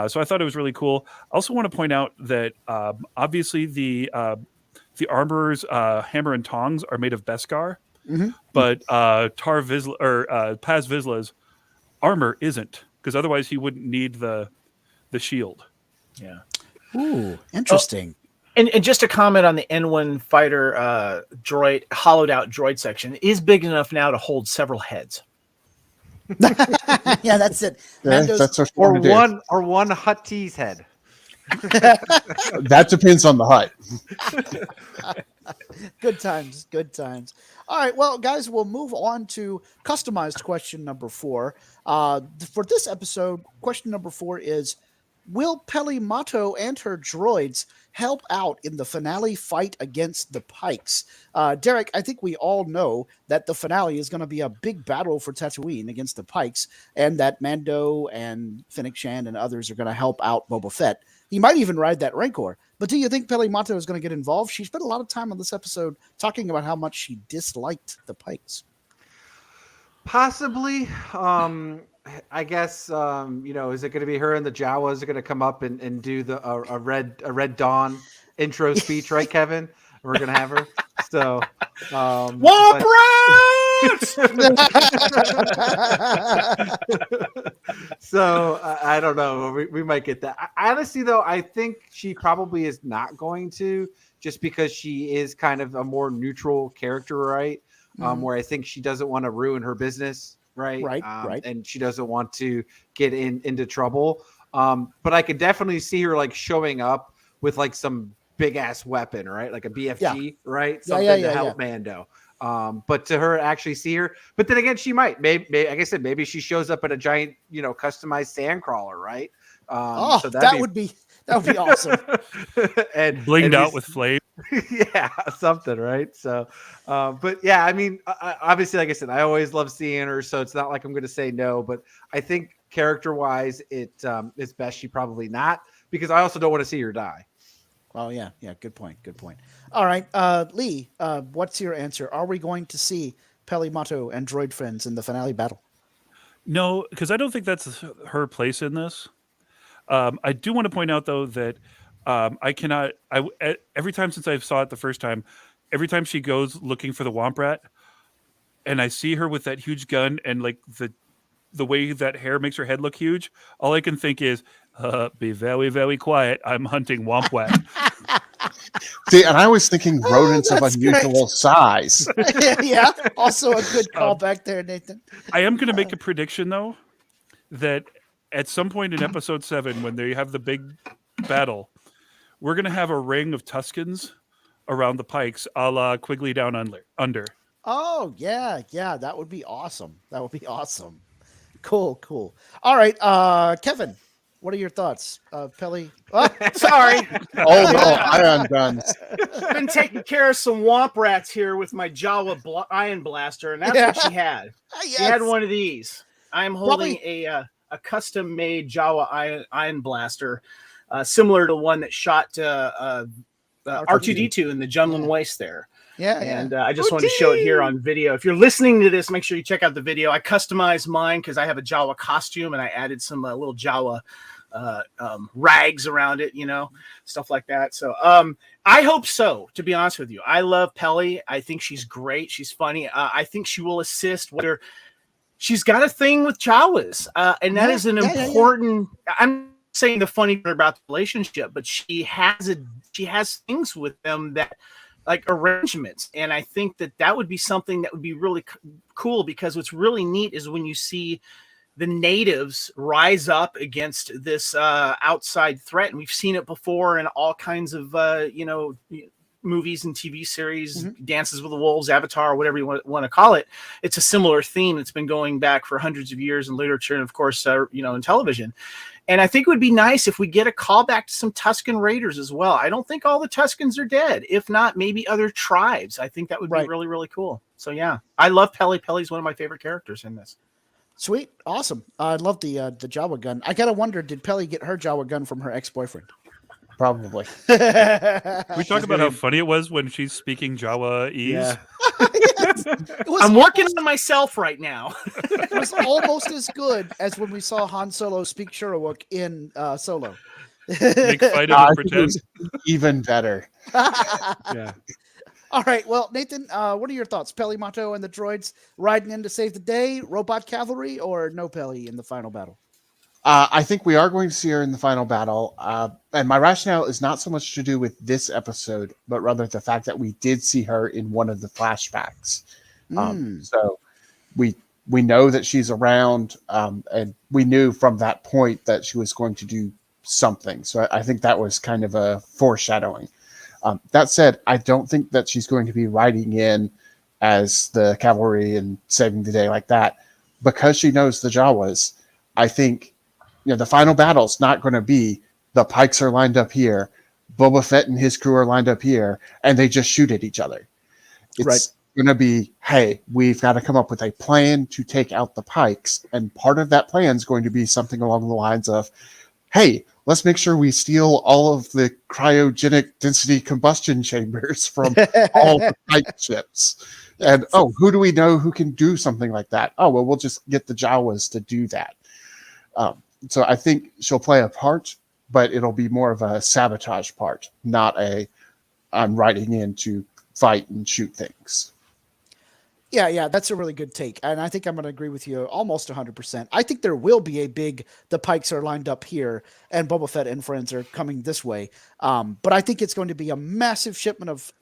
So I thought it was really cool. I also want to point out that obviously the armorer's hammer and tongs are made of Beskar, but Paz Vizsla's armor isn't, because otherwise he wouldn't need the shield. Yeah. Ooh, interesting. And just to comment on the N1 fighter droid, hollowed out droid section, is big enough now to hold several heads. Yeah, that's it. That's or one Hut T's head. That depends on the hut. Good times. All right, well, guys, we'll move on to customized question number 4. For this episode, question number 4 is, will Peli Motto and her droids help out in the finale fight against the Pikes? Derek, I think we all know that the finale is going to be a big battle for Tatooine against the Pikes, and that Mando and Fennec Shand and others are going to help out Boba Fett. He might even ride that Rancor. But do you think Peli Motto is going to get involved? She spent a lot of time on this episode talking about how much she disliked the Pikes. Possibly. I guess, is it going to be her and the Jawas are going to come up and do a Red Dawn intro speech, right, Kevin? We're going to have her. So, so I don't know. We might get that. Honestly, though, I think she probably is not going to, just because she is kind of a more neutral character, right? Where I think she doesn't want to ruin her business. Right. And she doesn't want to get into trouble. But I could definitely see her like showing up with like some big ass weapon, right? Like a BFG, right? Something to help Mando. But to her actually see her, but then again, she might, maybe like I said, maybe she shows up in a giant, customized sandcrawler, right? So that would be awesome. and blinged out with flame. Yeah, something, right? So, but yeah, I mean, obviously, like I said, I always love seeing her, so it's not like I'm going to say no, but I think character-wise, it's best she probably not, because I also don't want to see her die. Oh, yeah, good point. All right, Lee, what's your answer? Are we going to see Peli Motto and droid friends in the finale battle? No, because I don't think that's her place in this. I do want to point out, though, that every time since I saw it the first time, every time she goes looking for the Womp Rat, and I see her with that huge gun and like the the way that hair makes her head look huge, all I can think is, be very, very quiet. I'm hunting Womp Wet. See, and I was thinking rodents of that's unusual size. Yeah, also a good callback there, Nathan. I am going to make a prediction, though, that at some point in episode 7, when they have the big battle, we're going to have a ring of Tuskens around the pikes, a la Quigley Down Under. Oh, yeah, that would be awesome. That would be awesome. Cool. All right, Kevin, what are your thoughts? Pelly? Oh, sorry. Oh, no, ion guns. Been taking care of some womp rats here with my Jawa iron blaster, and that's what she had. Yes. She had one of these. I'm holding a custom-made Jawa iron blaster, similar to one that shot R2-D2 in the Jundland Waste there. Yeah, and I just wanted to show it here on video. If you're listening to this, make sure you check out the video. I customized mine because I have a Jawa costume, and I added some little Jawa rags around it, stuff like that. So I hope so, to be honest with you. I love Pelly. I think she's great. She's funny. I think she will assist whether she's got a thing with Jawas, and that is an important. I'm saying the funny part about the relationship, but she has things with them that, like arrangements, and I think that would be something that would be really cool, because what's really neat is when you see the natives rise up against this outside threat, and we've seen it before in all kinds of movies and TV series, Dances with the Wolves, Avatar, whatever you want to call it. It's a similar theme that's been going back for hundreds of years in literature and, of course, in television. And I think it would be nice if we get a callback to some Tusken Raiders as well. I don't think all the Tuskens are dead. If not, maybe other tribes. I think that would be really, really cool. So, yeah, I love Pelly. Pelly's one of my favorite characters in this. Sweet. Awesome. I love the Jawa gun. I got to wonder, did Pelly get her Jawa gun from her ex-boyfriend? Probably. We talk about how funny it was when she's speaking Jawa-ese. Yeah. Yes. I'm working on myself right now. It was almost as good as when we saw Han Solo speak Sherwook in Solo. Make fight I and think it pretend. was even better. Yeah. All right. Well, Nathan, what are your thoughts? Pelly Mato and the droids riding in to save the day, robot cavalry, or no Pelly in the final battle? I think we are going to see her in the final battle. And my rationale is not so much to do with this episode, but rather the fact that we did see her in one of the flashbacks. So we know that she's around, and we knew from that point that she was going to do something. So I think that was kind of a foreshadowing. That said, I don't think that she's going to be riding in as the cavalry and saving the day like that, because she knows the Jawas. I think the final battle's not going to be the Pikes are lined up here, Boba Fett and his crew are lined up here, and they just shoot at each other. It's going to be, hey, we've got to come up with a plan to take out the Pikes, and part of that plan is going to be something along the lines of, hey, let's make sure we steal all of the cryogenic density combustion chambers from all the Pike ships. And, who do we know who can do something like that? Oh, well, we'll just get the Jawas to do that. So I think she'll play a part, but it'll be more of a sabotage part, not I'm riding in to fight and shoot things. Yeah, that's a really good take. And I think I'm going to agree with you almost 100%. I think there will be the Pikes are lined up here and Boba Fett and friends are coming this way. But I think it's going to be a massive shipment of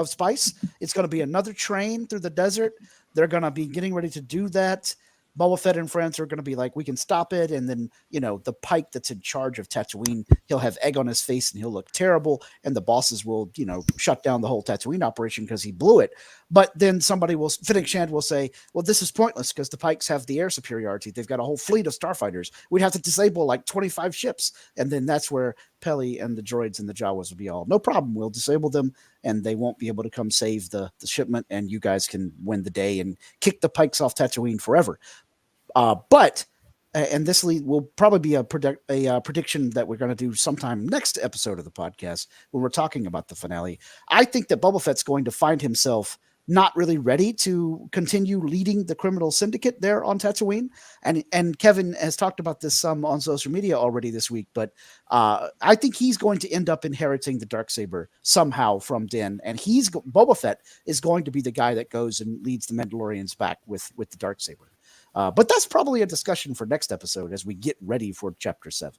spice. It's going to be another train through the desert. They're going to be getting ready to do that. Boba Fett and friends are going to be like, we can stop it. And then, the Pike that's in charge of Tatooine, he'll have egg on his face and he'll look terrible. And the bosses will, shut down the whole Tatooine operation because he blew it. But then Fennec Shand will say, well, this is pointless because the Pikes have the air superiority. They've got a whole fleet of starfighters. We'd have to disable like 25 ships. And then that's where Pelly and the droids and the Jawas will be all, no problem. We'll disable them and they won't be able to come save the shipment. And you guys can win the day and kick the Pikes off Tatooine forever. But this will probably be a prediction that we're going to do sometime next episode of the podcast when we're talking about the finale. I think that Boba Fett's going to find himself not really ready to continue leading the criminal syndicate there on Tatooine. And Kevin has talked about this some on social media already this week, but I think he's going to end up inheriting the Darksaber somehow from Din. And Boba Fett is going to be the guy that goes and leads the Mandalorians back with the Darksaber. But that's probably a discussion for next episode as we get ready for Chapter 7.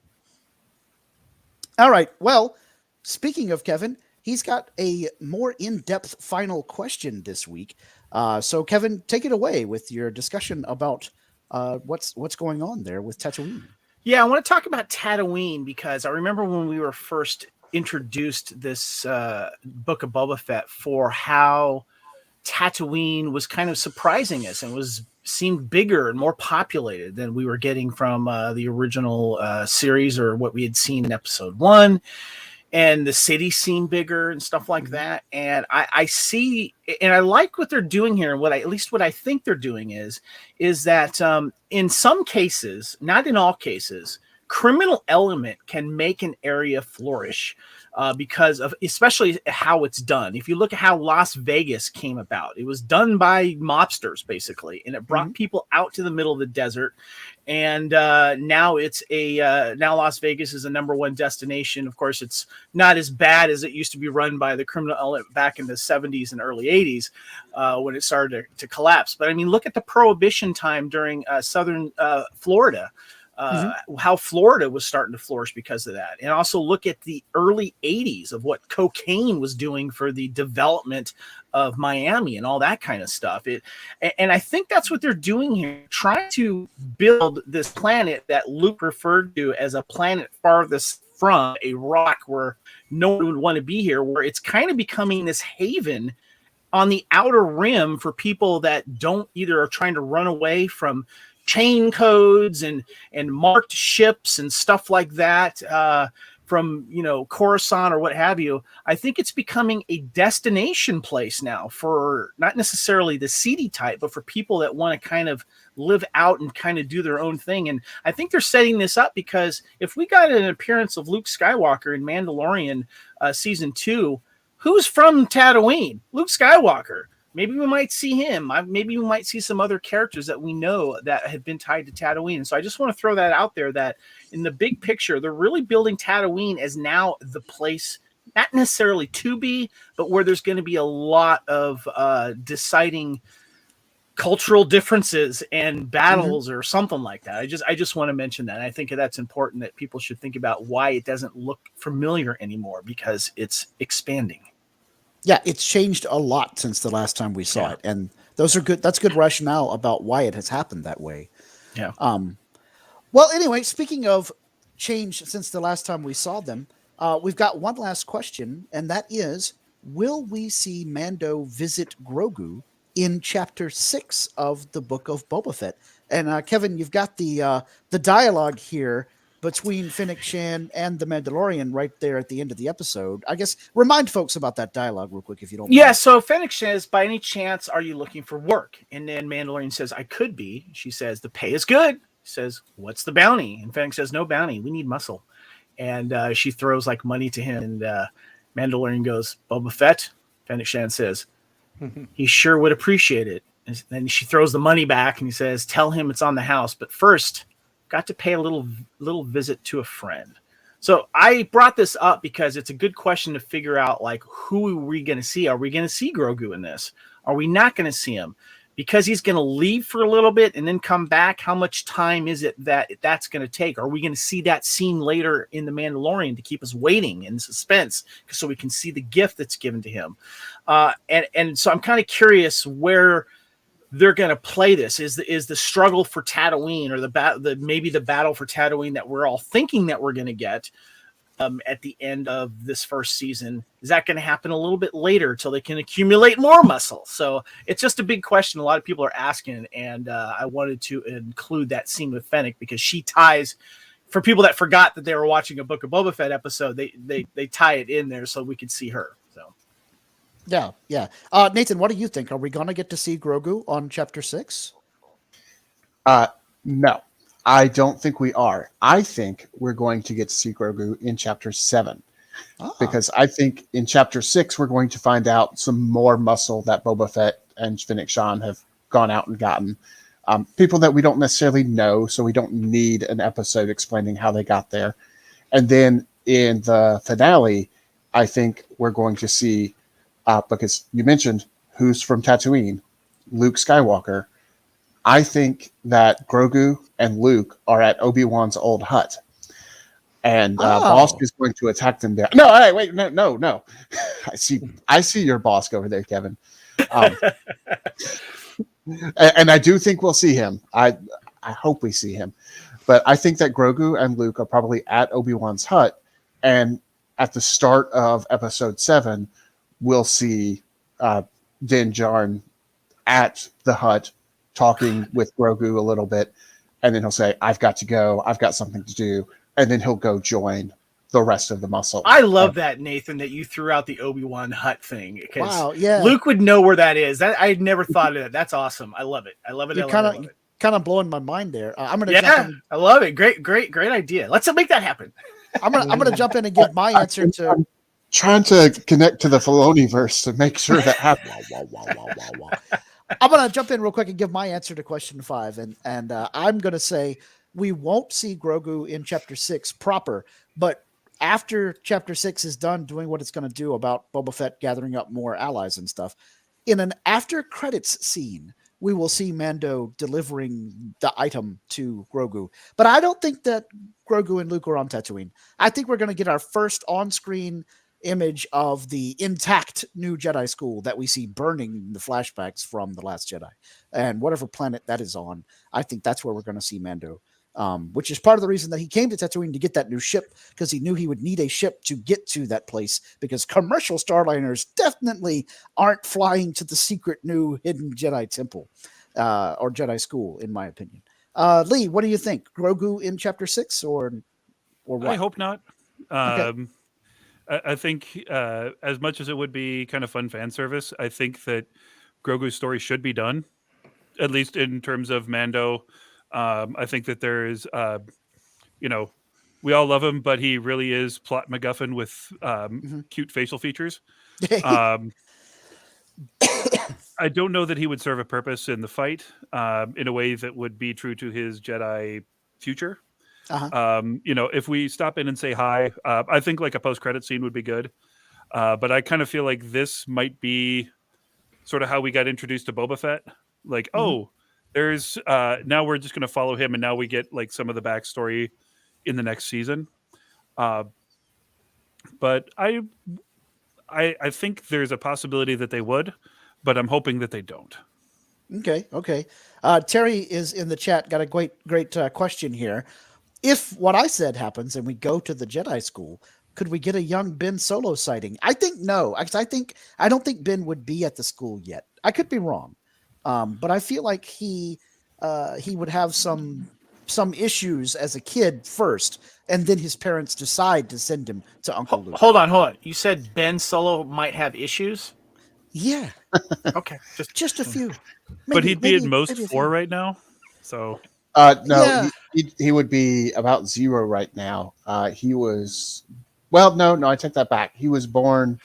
All right. Well, speaking of Kevin, he's got a more in-depth final question this week. So, Kevin, take it away with your discussion about what's going on there with Tatooine. Yeah, I want to talk about Tatooine because I remember when we were first introduced this book of Boba Fett for how Tatooine was kind of surprising us and seemed bigger and more populated than we were getting from the original series or what we had seen in episode 1. And the city seemed bigger and stuff like that. And I see, and I like what they're doing here. And at least what I think they're doing is that in some cases, not in all cases, criminal element can make an area flourish because of especially how it's done. If you look at how Las Vegas came about, it was done by mobsters basically, and it brought people out to the middle of the desert. And now now Las Vegas is a #1 destination. Of course, it's not as bad as it used to be run by the criminal element back in the 70s and early 80s when it started to collapse. But I mean, look at the Prohibition time during southern Florida. How Florida was starting to flourish because of that. And also look at the early 80s of what cocaine was doing for the development of Miami and all that kind of stuff. And I think that's what they're doing here, trying to build this planet that Luke referred to as a planet farthest from a rock where no one would want to be here, where it's kind of becoming this haven on the outer rim for people that don't either are trying to run away from chain codes and marked ships and stuff like that from, Coruscant or what have you. I think it's becoming a destination place now for not necessarily the seedy type, but for people that want to kind of live out and kind of do their own thing. And I think they're setting this up because if we got an appearance of Luke Skywalker in Mandalorian season 2, who's from Tatooine? Luke Skywalker. Maybe we might see him. Maybe we might see some other characters that we know that have been tied to Tatooine. So I just want to throw that out there that in the big picture, they're really building Tatooine as now the place, not necessarily to be, but where there's going to be a lot of deciding cultural differences and battles or something like that. I just want to mention that. I think that's important that people should think about why it doesn't look familiar anymore because it's expanding. Yeah, it's changed a lot since the last time we saw it, and those are good. That's good rationale about why it has happened that way. Yeah. Well, anyway, speaking of change since the last time we saw them, we've got one last question, and that is: will we see Mando visit Grogu in Chapter 6 of the Book of Boba Fett? And Kevin, you've got the dialogue here between Fennec Shan and the Mandalorian right there at the end of the episode. I guess remind folks about that dialogue real quick if you don't mind. Yeah, so Fennec says, by any chance, are you looking for work? And then Mandalorian says, I could be. She says, the pay is good. He says, what's the bounty? And Fennec says, no bounty. We need muscle. And she throws like money to him. And Mandalorian goes, Boba Fett? Fennec Shan says, he sure would appreciate it. And then she throws the money back and he says, tell him it's on the house. But first, got to pay a little visit to a friend. So I brought this up because it's a good question to figure out, like, who are we going to see? Are we going to see Grogu in this? Are we not going to see him? Because he's going to leave for a little bit and then come back. How much time is it that's going to take? Are we going to see that scene later in The Mandalorian to keep us waiting in suspense so we can see the gift that's given to him? And so I'm kind of curious where they're going to play this. Is the struggle for Tatooine or maybe the battle for Tatooine that we're all thinking that we're going to get at the end of this first season, is that going to happen a little bit later till they can accumulate more muscle? So it's just a big question a lot of people are asking, and I wanted to include that scene with Fennec because she ties, for people that forgot that they were watching a Book of Boba Fett episode, they tie it in there so we could see her. So yeah. Nathan, what do you think? Are we going to get to see Grogu on Chapter 6? No, I don't think we are. I think we're going to get to see Grogu in Chapter 7. Because I think in Chapter 6, we're going to find out some more muscle that Boba Fett and Fennec Shan have gone out and gotten. People that we don't necessarily know, so we don't need an episode explaining how they got there. And then in the finale, I think we're going to see, because you mentioned who's from Tatooine, Luke Skywalker. I think that Grogu and Luke are at Obi-Wan's old hut. And Bosk is going to attack them there. No, hey, wait, no. I see your Bosk over there, Kevin. And I do think we'll see him. I hope we see him. But I think that Grogu and Luke are probably at Obi-Wan's hut, and at the start of Episode 7, we'll see Din Djarin at the hut talking with Grogu a little bit, and then he'll say, "I've got to go. I've got something to do," and then he'll go join the rest of the muscle. I love that, Nathan, that you threw out the Obi-Wan hut thing. Wow, yeah. Luke would know where that is. I had never thought of that. That's awesome. I love it. I love it. You're kind of blowing my mind there. I'm gonna I love it. Great idea. Let's make that happen. I'm gonna jump in and give my answer to. I'm trying to connect to the Filoni verse to make sure that happens. I'm gonna jump in real quick and give my answer to question 5, and I'm gonna say we won't see Grogu in Chapter 6 proper, but after Chapter 6 is done doing what it's gonna do about Boba Fett gathering up more allies and stuff, in an after credits scene, we will see Mando delivering the item to Grogu. But I don't think that Grogu and Luke are on Tatooine. I think we're going to get our first on-screen image of the intact new Jedi school that we see burning in the flashbacks from The Last Jedi. And whatever planet that is on, I think that's where we're going to see Mando. Which is part of the reason that he came to Tatooine to get that new ship, because he knew he would need a ship to get to that place, because commercial starliners definitely aren't flying to the secret new hidden Jedi temple or Jedi school, in my opinion. Lee, what do you think? Grogu in Chapter 6 or what? I hope not. Okay. I think as much as it would be kind of fun fan service, I think that Grogu's story should be done, at least in terms of Mando. I think that there is, we all love him, but he really is plot MacGuffin with cute facial features. I don't know that he would serve a purpose in the fight in a way that would be true to his Jedi future. If we stop in and say hi, I think like a post-credit scene would be good. But I kind of feel like this might be sort of how we got introduced to Boba Fett. Like, there's now we're just going to follow him, and now we get like some of the backstory in the next season. But I think there's a possibility that they would, but I'm hoping that they don't. Okay. Terry is in the chat. Got a great question here. If what I said happens and we go to the Jedi school, could we get a young Ben Solo sighting? I think no. I don't think Ben would be at the school yet. I could be wrong. But I feel like he would have some issues as a kid first, and then his parents decide to send him to Uncle Luke. Hold on. You said Ben Solo might have issues? Yeah. Okay. Just a few. But he'd be at most 4 right now. So no, Yeah. he would be about 0 right now. He was, well, no, I take that back. He was born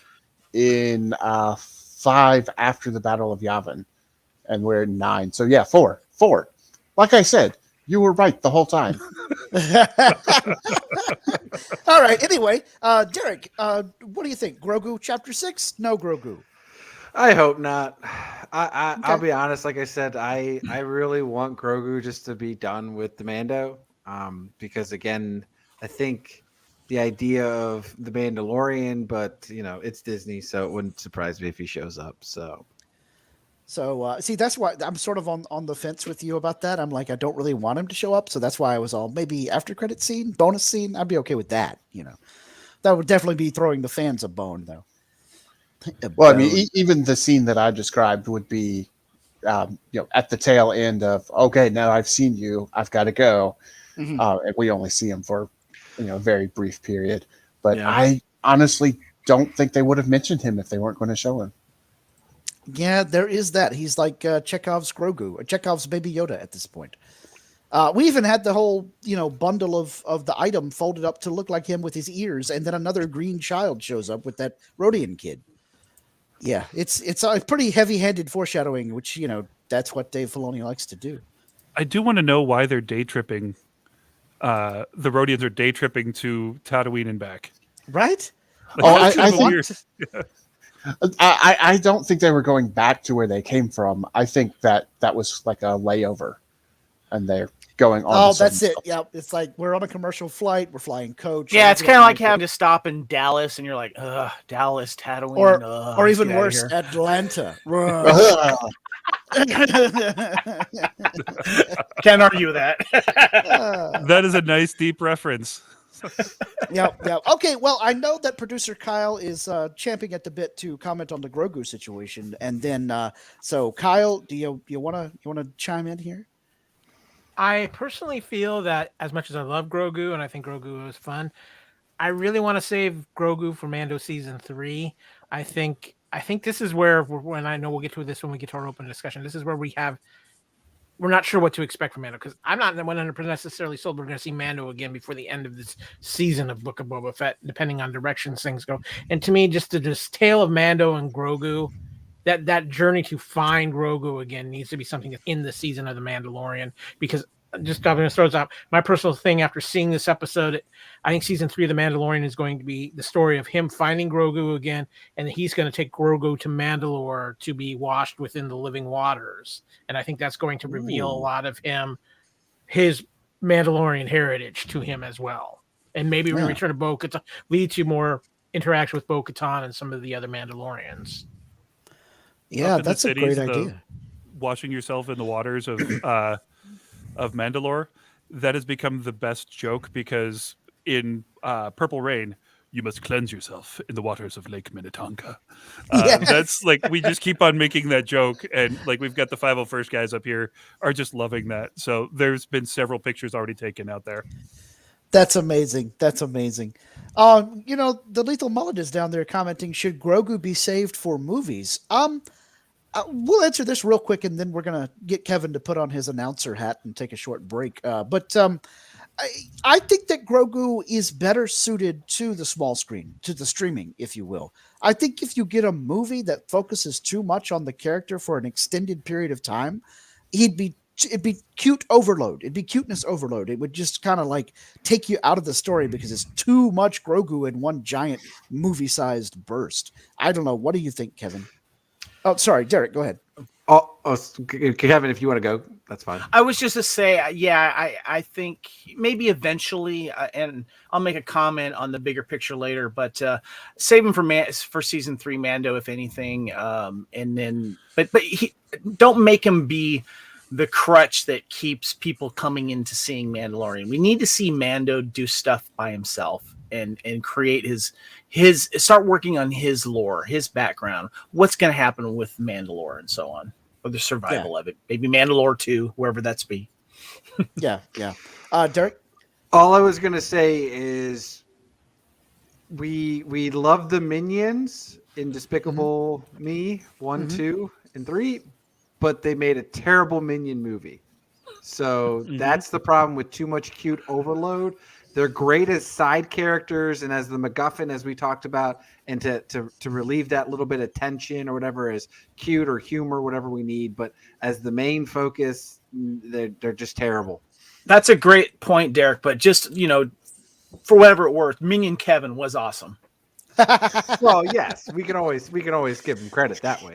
in 5 after the Battle of Yavin. And we're 9. So yeah, 4. Like I said, you were right the whole time. All right. Anyway, Derek, what do you think? Grogu Chapter 6? No Grogu. I hope not. I'll be honest. Like I said, I really want Grogu just to be done with the Mando. Because again, I think the idea of the Mandalorian, but it's Disney, so it wouldn't surprise me if he shows up. So see, that's why I'm sort of on the fence with you about that. I'm like, I don't really want him to show up. So that's why I was all maybe after credit scene, bonus scene. I'd be okay with that. That would definitely be throwing the fans a bone, though. Well, I mean, even the scene that I described would be, at the tail end of, okay, now I've seen you, I've got to go. And we only see him for, a very brief period. But yeah. I honestly don't think they would have mentioned him if they weren't going to show him. Yeah, there is that. He's like Chekhov's Grogu, Chekhov's Baby Yoda at this point. We even had the whole, bundle of the item folded up to look like him with his ears, and then another green child shows up with that Rodian kid. Yeah, it's a pretty heavy-handed foreshadowing, which, that's what Dave Filoni likes to do. I do want to know why they're day tripping. The Rodians are day tripping to Tatooine and back. Right? I think. I don't think they were going back to where they came from. I think that was like a layover, and they're going on. Oh, that's it. Yeah, it's like we're on a commercial flight. We're flying coach. Yeah, it's kind of like having to stop in Dallas, and you're like, Dallas, Tatooine, or even worse, Atlanta. Can't argue with that. That is a nice deep reference. Yeah. Okay, well, I know that producer Kyle is champing at the bit to comment on the Grogu situation, and then so Kyle, do you want to chime in here? I personally feel that as much as I love Grogu and I think Grogu was fun, I really want to save Grogu for Mando season 3. I think this is where, when I know we'll get to this when we get to our open discussion, this is where we're not sure what to expect from Mando, because I'm not 100% necessarily sold we're going to see Mando again before the end of this season of Book of Boba Fett, depending on directions things go. And to me, just this tale of Mando and Grogu, that journey to find Grogu again needs to be something that's in the season of The Mandalorian, because just going to throw this out, my personal thing after seeing this episode, I think season 3 of The Mandalorian is going to be the story of him finding Grogu again, and he's going to take Grogu to Mandalore to be washed within the living waters. And I think that's going to reveal a lot of his Mandalorian heritage to him as well. And maybe we return to Bo-Katan, lead to more interaction with Bo-Katan and some of the other Mandalorians. Yeah, that's a great idea. Washing yourself in the waters of Mandalore, that has become the best joke, because in Purple Rain, you must cleanse yourself in the waters of Lake Minnetonka. That's like, we just keep on making that joke, and like we've got the 501st guys up here are just loving that. So there's been several pictures already taken out there. That's amazing. The Lethal Mullet is down there commenting, should Grogu be saved for movies? We'll answer this real quick, and then we're going to get Kevin to put on his announcer hat and take a short break. But I think that Grogu is better suited to the small screen, to the streaming, if you will. I think if you get a movie that focuses too much on the character for an extended period of time, it'd be cute overload. It'd be cuteness overload. It would just kind of like take you out of the story because it's too much Grogu in one giant movie-sized burst. I don't know. What do you think, Kevin? Oh, sorry, Derek, go ahead. Oh, Kevin, if you want to go, that's fine. I was just to say, I think maybe eventually, and I'll make a comment on the bigger picture later, but save him for season 3 Mando, if anything, and then, but don't make him be the crutch that keeps people coming into seeing Mandalorian. We need to see Mando do stuff by himself and create his start working on his lore, his background, what's going to happen with Mandalore and so on, or the survival of it. Maybe Mandalore 2, wherever that's be. Yeah. Derek? All I was going to say is we love the Minions in Despicable Me 1, 2, and 3, but they made a terrible Minion movie. So that's the problem with too much cute overload. They're great as side characters and as the MacGuffin, as we talked about, and to relieve that little bit of tension or whatever, as cute or humor, whatever we need. But as the main focus, they're just terrible. That's a great point, Derek. But just, for whatever it worth, Minion Kevin was awesome. Well, yes, we can always give him credit that way.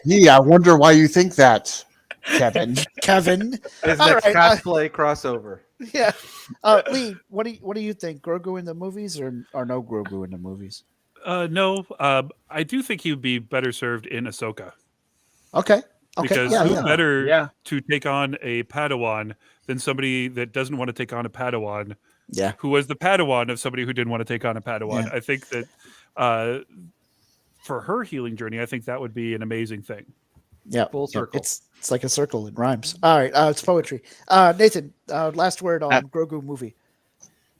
Gee, I wonder why you think that, Kevin. Is that cosplay crossover? Yeah. Lee, what do you think? Grogu in the movies or no Grogu in the movies? No. I do think he would be better served in Ahsoka. Okay. Because who better to take on a Padawan than somebody that doesn't want to take on a Padawan? Yeah. Who was the Padawan of somebody who didn't want to take on a Padawan? Yeah. I think that for her healing journey, I think that would be an amazing thing. Yeah. Full circle. It's like a circle. It rhymes. All right. It's poetry. Nathan, last word on Grogu movie.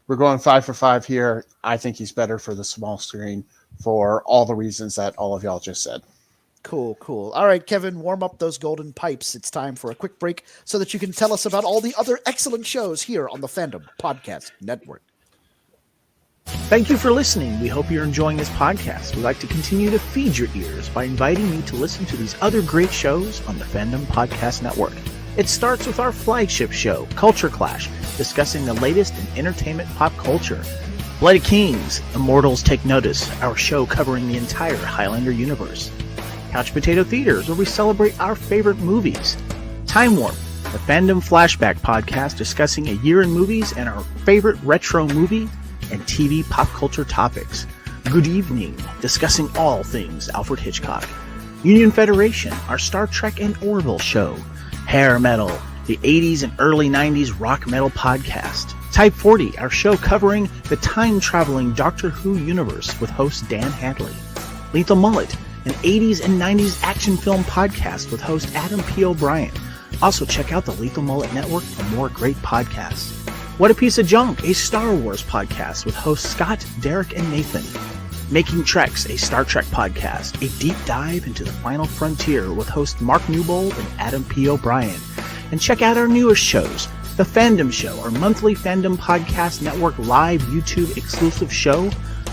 We're going 5 for 5 here. I think he's better for the small screen for all the reasons that all of y'all just said. Cool. All right, Kevin, warm up those golden pipes. It's time for a quick break so that you can tell us about all the other excellent shows here on the Fandom Podcast Network. Thank you for listening. We hope you're enjoying this podcast. We'd like to continue to feed your ears by inviting you to listen to these other great shows on the Fandom Podcast Network. It starts with our flagship show, Culture Clash, discussing the latest in entertainment pop culture. Bloody Kings, Immortals Take Notice, our show covering the entire Highlander universe. Couch Potato Theaters, where we celebrate our favorite movies. Time Warp, the Fandom Flashback podcast discussing a year in movies and our favorite retro movie and TV pop culture topics. Good Evening, discussing all things Alfred Hitchcock. Union Federation, our Star Trek and Orville show. Hair Metal, the 80s and early 90s rock metal podcast. Type 40, our show covering the time-traveling Doctor Who universe with host Dan Hadley. Lethal Mullet, an 80s and 90s action film podcast with host Adam P. O'Brien. Also check out the Lethal Mullet Network for more great podcasts. What a Piece of Junk, a Star Wars podcast with hosts Scott, Derek, and Nathan. Making Treks, a Star Trek podcast, a deep dive into the final frontier with host Mark Newbold and Adam P. O'Brien. And check out our newest shows, The Fandom Show, our monthly Fandom Podcast Network live YouTube exclusive show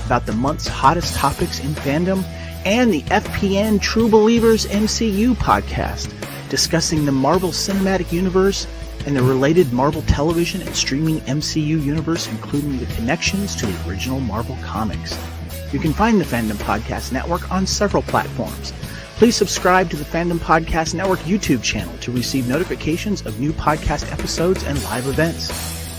about the month's hottest topics in fandom, and the FPN True Believers MCU podcast, discussing the Marvel Cinematic Universe and the related Marvel television and streaming MCU universe, including the connections to the original Marvel comics. You can find the Fandom Podcast Network on several platforms. Please subscribe to the Fandom Podcast Network YouTube channel to receive notifications of new podcast episodes and live events.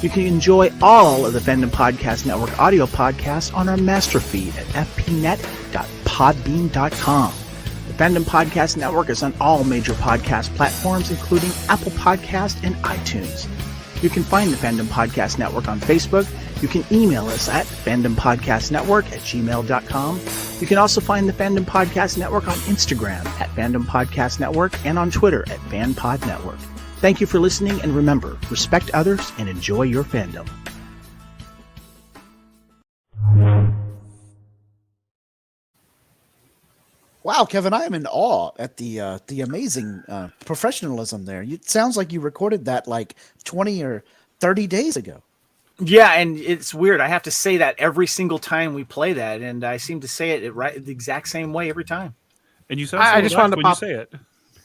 You can enjoy all of the Fandom Podcast Network audio podcasts on our master feed at fpnet.podbean.com. The Fandom Podcast Network is on all major podcast platforms, including Apple Podcast and iTunes. You can find the Fandom Podcast Network on Facebook. You can email us at fandompodcastnetwork@gmail.com. You can also find the Fandom Podcast Network on Instagram at Fandom Podcast Network and on Twitter at FanPod Network. Thank you for listening, and remember, respect others and enjoy your fandom. Wow, Kevin, I am in awe at the amazing professionalism there. It sounds like you recorded that like 20 or 30 days ago. Yeah, and it's weird. I have to say that every single time we play that, and I seem to say it right the exact same way every time. And you sound I just wanted to when pop, you say it.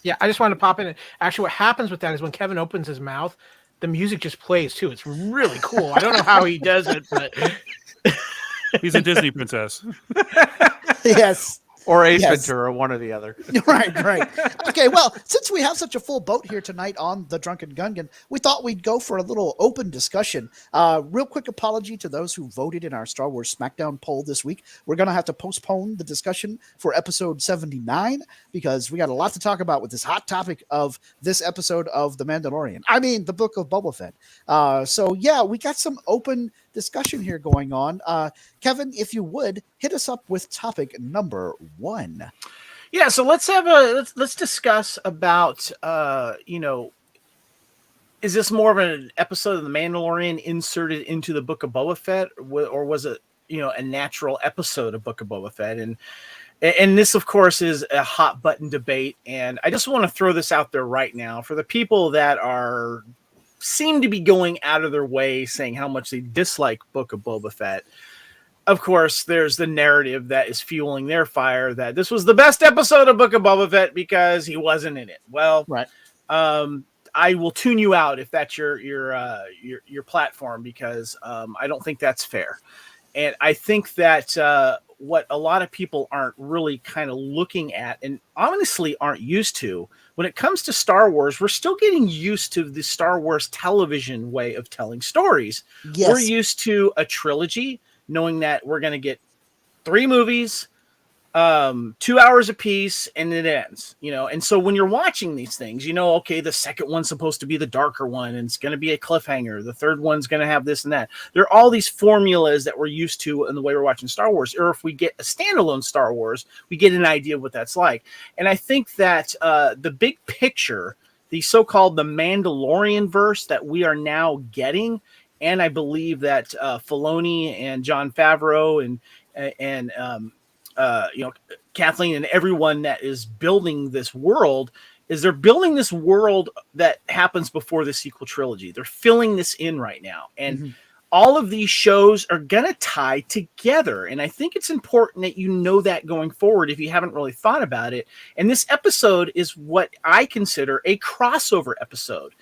Yeah, I just wanted to pop in. Actually, what happens with that is when Kevin opens his mouth, the music just plays too. It's really cool. I don't know how he does it, but He's a Disney princess. Yes. Or Ace Yes. Ventura, one or the other. Right. Okay, well, since we have such a full boat here tonight on the Drunken Gungan, we thought we'd go for a little open discussion. Real quick apology to those who voted in our Star Wars SmackDown poll this week. We're going to have to postpone the discussion for episode 79 because we got a lot to talk about with this hot topic of this episode of The Mandalorian. I mean, the book of Boba Fett. So, yeah, we got some open discussion here going on. Kevin, if you would, hit us up with topic number 1. Yeah, so let's discuss about is this more of an episode of The Mandalorian inserted into the Book of Boba Fett, or was it a natural episode of Book of Boba Fett? And this, of course, is a hot button debate, and I just want to throw this out there right now for the people that seem to be going out of their way saying how much they dislike Book of Boba Fett. Of course, there's the narrative that is fueling their fire that this was the best episode of Book of Boba Fett because he wasn't in it. Well, Right. I will tune you out if that's your platform because I don't think that's fair. And I think that what a lot of people aren't really kind of looking at and honestly aren't used to when it comes to Star Wars, we're still getting used to the Star Wars television way of telling stories. Yes. We're used to a trilogy, knowing that we're going to get 3 movies, 2 hours apiece, and it ends, And so when you're watching these things, okay, the second one's supposed to be the darker one, and it's going to be a cliffhanger. The third one's going to have this and that. There are all these formulas that we're used to in the way we're watching Star Wars. Or if we get a standalone Star Wars, we get an idea of what that's like. And I think that the big picture, the so-called the Mandalorian verse that we are now getting, and I believe that Filoni and Jon Favreau and Kathleen and everyone that is building this world they're building this world that happens before the sequel trilogy. They're filling this in right now. And all of these shows are going to tie together. And I think it's important that you know that going forward if you haven't really thought about it. And this episode is what I consider a crossover episode.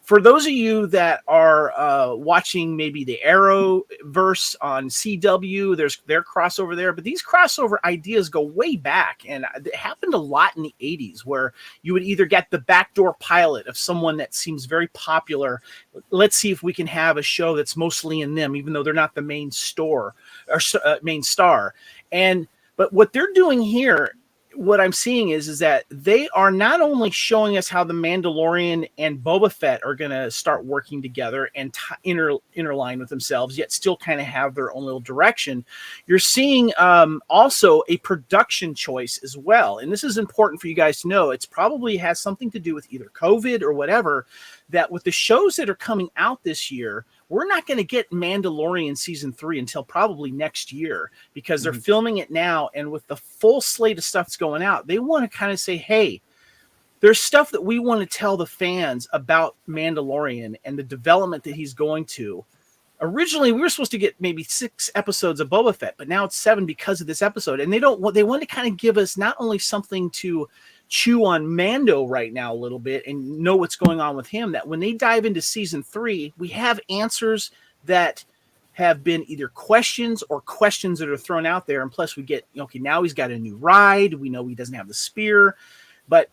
for those of you that are watching maybe the Arrowverse on CW, there's their crossover there, but these crossover ideas go way back, and it happened a lot in the 80s where you would either get the backdoor pilot of someone that seems very popular. Let's see if we can have a show that's mostly in them, even though they're not the main main star. But what they're doing here, what I'm seeing is that they are not only showing us how the Mandalorian and Boba Fett are going to start working together and interline with themselves, yet still kind of have their own little direction. You're seeing also a production choice as well. And this is important for you guys to know. It's probably has something to do with either COVID or whatever, that with the shows that are coming out this year, we're not going to get Mandalorian season 3 until probably next year, because they're filming it now. And with the full slate of stuff that's going out, they want to kind of say, hey, there's stuff that we want to tell the fans about Mandalorian and the development that he's going to. Originally, we were supposed to get maybe 6 episodes of Boba Fett, but now it's 7 because of this episode. And they want to kind of give us not only something to chew on Mando right now a little bit and know what's going on with him, that when they dive into season 3, we have answers that have been either questions or questions that are thrown out there. And plus we get, okay, now he's got a new ride. We know he doesn't have the spear, but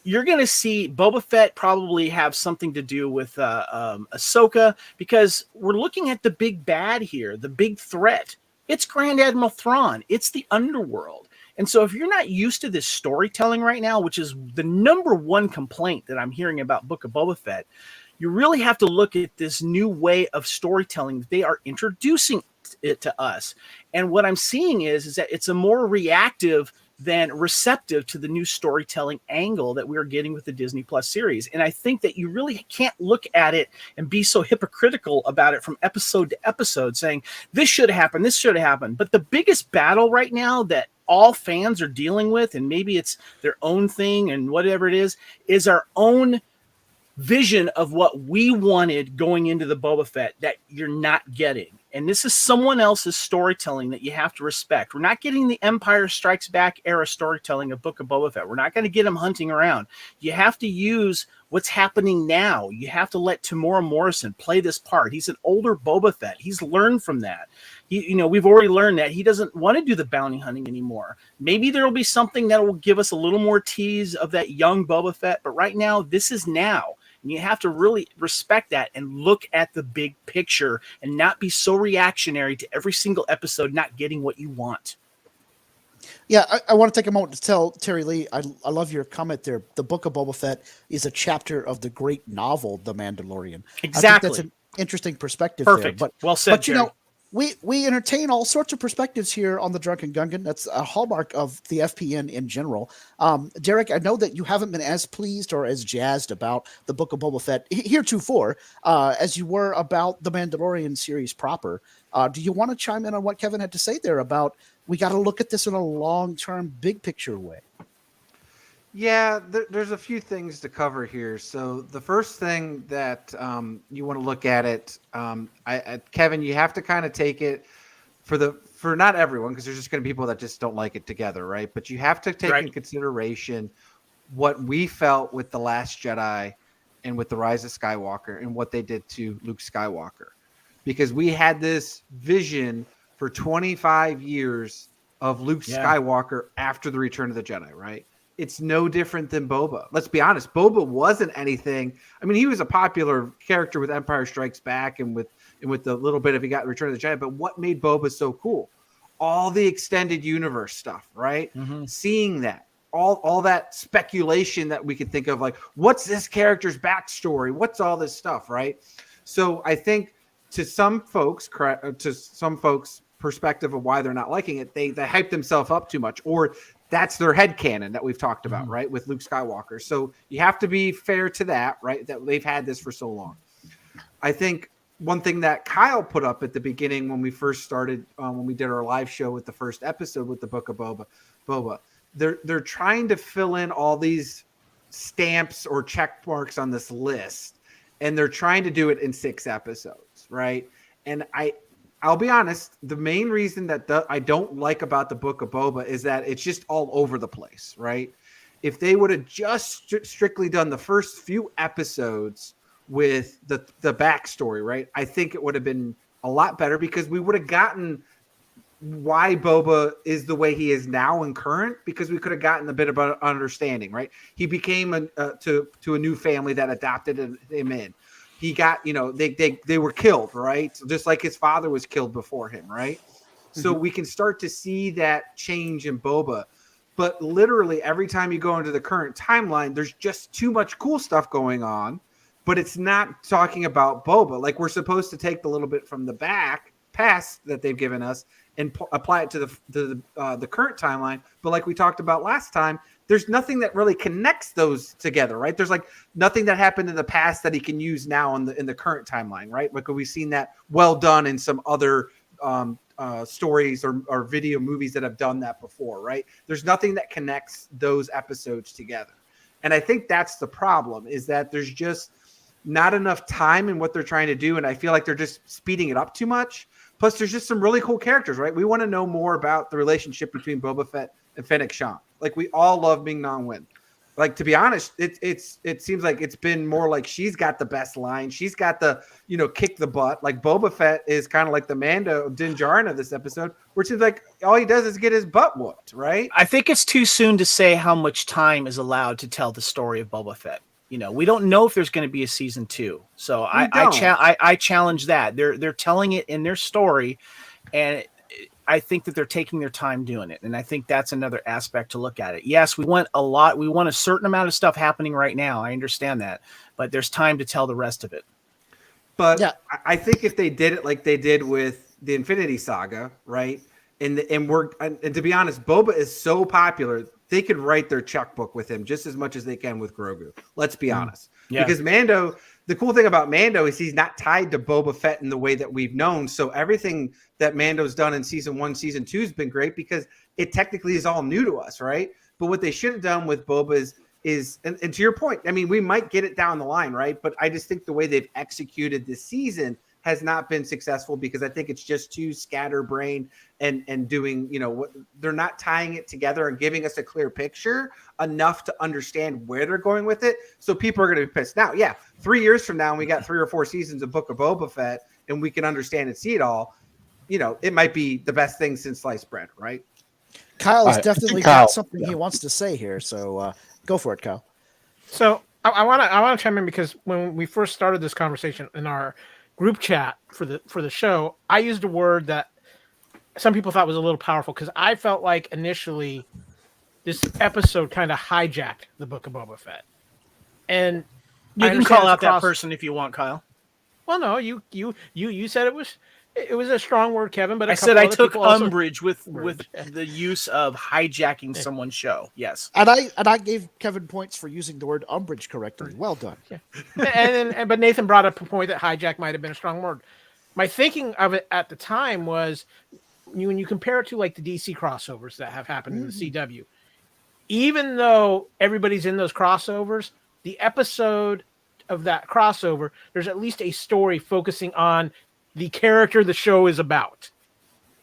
you're going to see Boba Fett probably have something to do with Ahsoka, because we're looking at the big bad here, the big threat. It's Grand Admiral Thrawn. It's the underworld. And so if you're not used to this storytelling right now, which is the number one complaint that I'm hearing about Book of Boba Fett, you really have to look at this new way of storytelling that they are introducing it to us. And what I'm seeing is that it's a more reactive than receptive to the new storytelling angle that we're getting with the Disney Plus series. And I think that you really can't look at it and be so hypocritical about it from episode to episode, saying this should happen, this should happen. But the biggest battle right now that all fans are dealing with, and maybe it's their own thing and whatever it is our own vision of what we wanted going into the Boba Fett that you're not getting. And this is someone else's storytelling that you have to respect. We're not getting the Empire Strikes Back era storytelling of Book of Boba Fett. We're not going to get him hunting around. You have to use what's happening now. You have to let Tamora Morrison play this part. He's an older Boba Fett. He's learned from that. We've already learned that he doesn't want to do the bounty hunting anymore. Maybe there will be something that will give us a little more tease of that young Boba Fett. But right now, this is now. And you have to really respect that and look at the big picture and not be so reactionary to every single episode not getting what you want. Yeah, I want to take a moment to tell Terry Lee, I love your comment there. The Book of Boba Fett is a chapter of the great novel, The Mandalorian. Exactly. I think that's an interesting perspective. Perfect. There. Well said, but you know, we entertain all sorts of perspectives here on the Drunken Gungan. That's a hallmark of the FPN in general. Derek, I know that you haven't been as pleased or as jazzed about the Book of Boba Fett heretofore as you were about the Mandalorian series proper. Do you want to chime in on what Kevin had to say there about we got to look at this in a long-term, big picture way? Yeah, there's a few things to cover here. So the first thing that you want to look at it, Kevin, you have to kind of take it for not everyone, because there's just going to be people that just don't like it together, right? But you have to take in consideration what we felt with The Last Jedi and with The Rise of Skywalker and what they did to Luke Skywalker, because we had this vision for 25 years of Luke Skywalker after the Return of the Jedi, right? It's no different than Boba. Let's be honest. Boba wasn't anything. I mean, he was a popular character with Empire Strikes Back and with the little bit of he got Return of the Jedi. But what made Boba so cool? All the extended universe stuff, right? Mm-hmm. Seeing that, all that speculation that we could think of, like, what's this character's backstory? What's all this stuff, right? So I think to some folks' perspective of why they're not liking it, they hype themselves up too much, or that's their headcanon that we've talked about, right, with Luke Skywalker. So you have to be fair to that, right, that they've had this for so long. I think one thing that Kyle put up at the beginning when we first started, when we did our live show with the first episode with the Book of Boba, they're trying to fill in all these stamps or check marks on this list, and they're trying to do it in 6 episodes, right? And I'll be honest, the main reason that I don't like about the Book of Boba is that it's just all over the place, right? If they would have just strictly done the first few episodes with the backstory, right? I think it would have been a lot better because we would have gotten why Boba is the way he is now and current, because we could have gotten a bit of an understanding, right? He became to a new family that adopted him in. He got, they were killed, right? Just like his father was killed before him, right? Mm-hmm. So we can start to see that change in Boba. But literally every time you go into the current timeline, there's just too much cool stuff going on, but it's not talking about Boba. Like, we're supposed to take the little bit from the past that they've given us and apply it to the current timeline. But like we talked about last time, there's nothing that really connects those together, right? There's like nothing that happened in the past that he can use now in the current timeline, right? Because we've seen that well done in some other stories or video movies that have done that before, right? There's nothing that connects those episodes together. And I think that's the problem, is that there's just not enough time in what they're trying to do. And I feel like they're just speeding it up too much. Plus, there's just some really cool characters, right? We want to know more about the relationship between Boba Fett and Fennec Shand. Like, we all love Ming-Na Wen. Like, to be honest, it seems like it's been more like she's got the best line. She's got the, kick the butt. Like, Boba Fett is kind of like the Mando Din Djarin of this episode, where she's like, all he does is get his butt whooped, right? I think it's too soon to say how much time is allowed to tell the story of Boba Fett. We don't know if there's going to be a season 2. So I challenge that. They're telling it in their story, and I think that they're taking their time doing it. And I think that's another aspect to look at it. Yes, we want a lot. We want a certain amount of stuff happening right now. I understand that, but there's time to tell the rest of it. But yeah, I think if they did it like they did with the Infinity Saga, right? And to be honest, Boba is so popular, they could write their checkbook with him just as much as they can with Grogu. Let's be honest. Yeah. Because Mando, the cool thing about Mando is he's not tied to Boba Fett in the way that we've known. So everything that Mando's done in season 1, season 2 has been great because it technically is all new to us, right? But what they should have done with Boba is and to your point, I mean, we might get it down the line, right? But I just think the way they've executed this season has not been successful because I think it's just too scatterbrained and doing, what they're not tying it together and giving us a clear picture enough to understand where they're going with it. So people are going to be pissed. Now, 3 years from now, we got 3 or 4 seasons of Book of Boba Fett and we can understand and see it all. It might be the best thing since sliced bread, right? Kyle's definitely got something he wants to say here. So go for it, Kyle. So I want to chime in because when we first started this conversation in our group chat for the show, I used a word that some people thought was a little powerful because I felt like initially this episode kind of hijacked the Book of Boba Fett. And you can call out that person if you want, Kyle. Well, no, you said it was a strong word, Kevin. But I said I took umbrage with the use of hijacking someone's show. Yes, and I gave Kevin points for using the word umbrage correctly. Well done. Yeah. But Nathan brought up a point that hijack might have been a strong word. My thinking of it at the time was when you compare it to like the DC crossovers that have happened in the CW. Even though everybody's in those crossovers, the episode of that crossover, there's at least a story focusing on the character the show is about.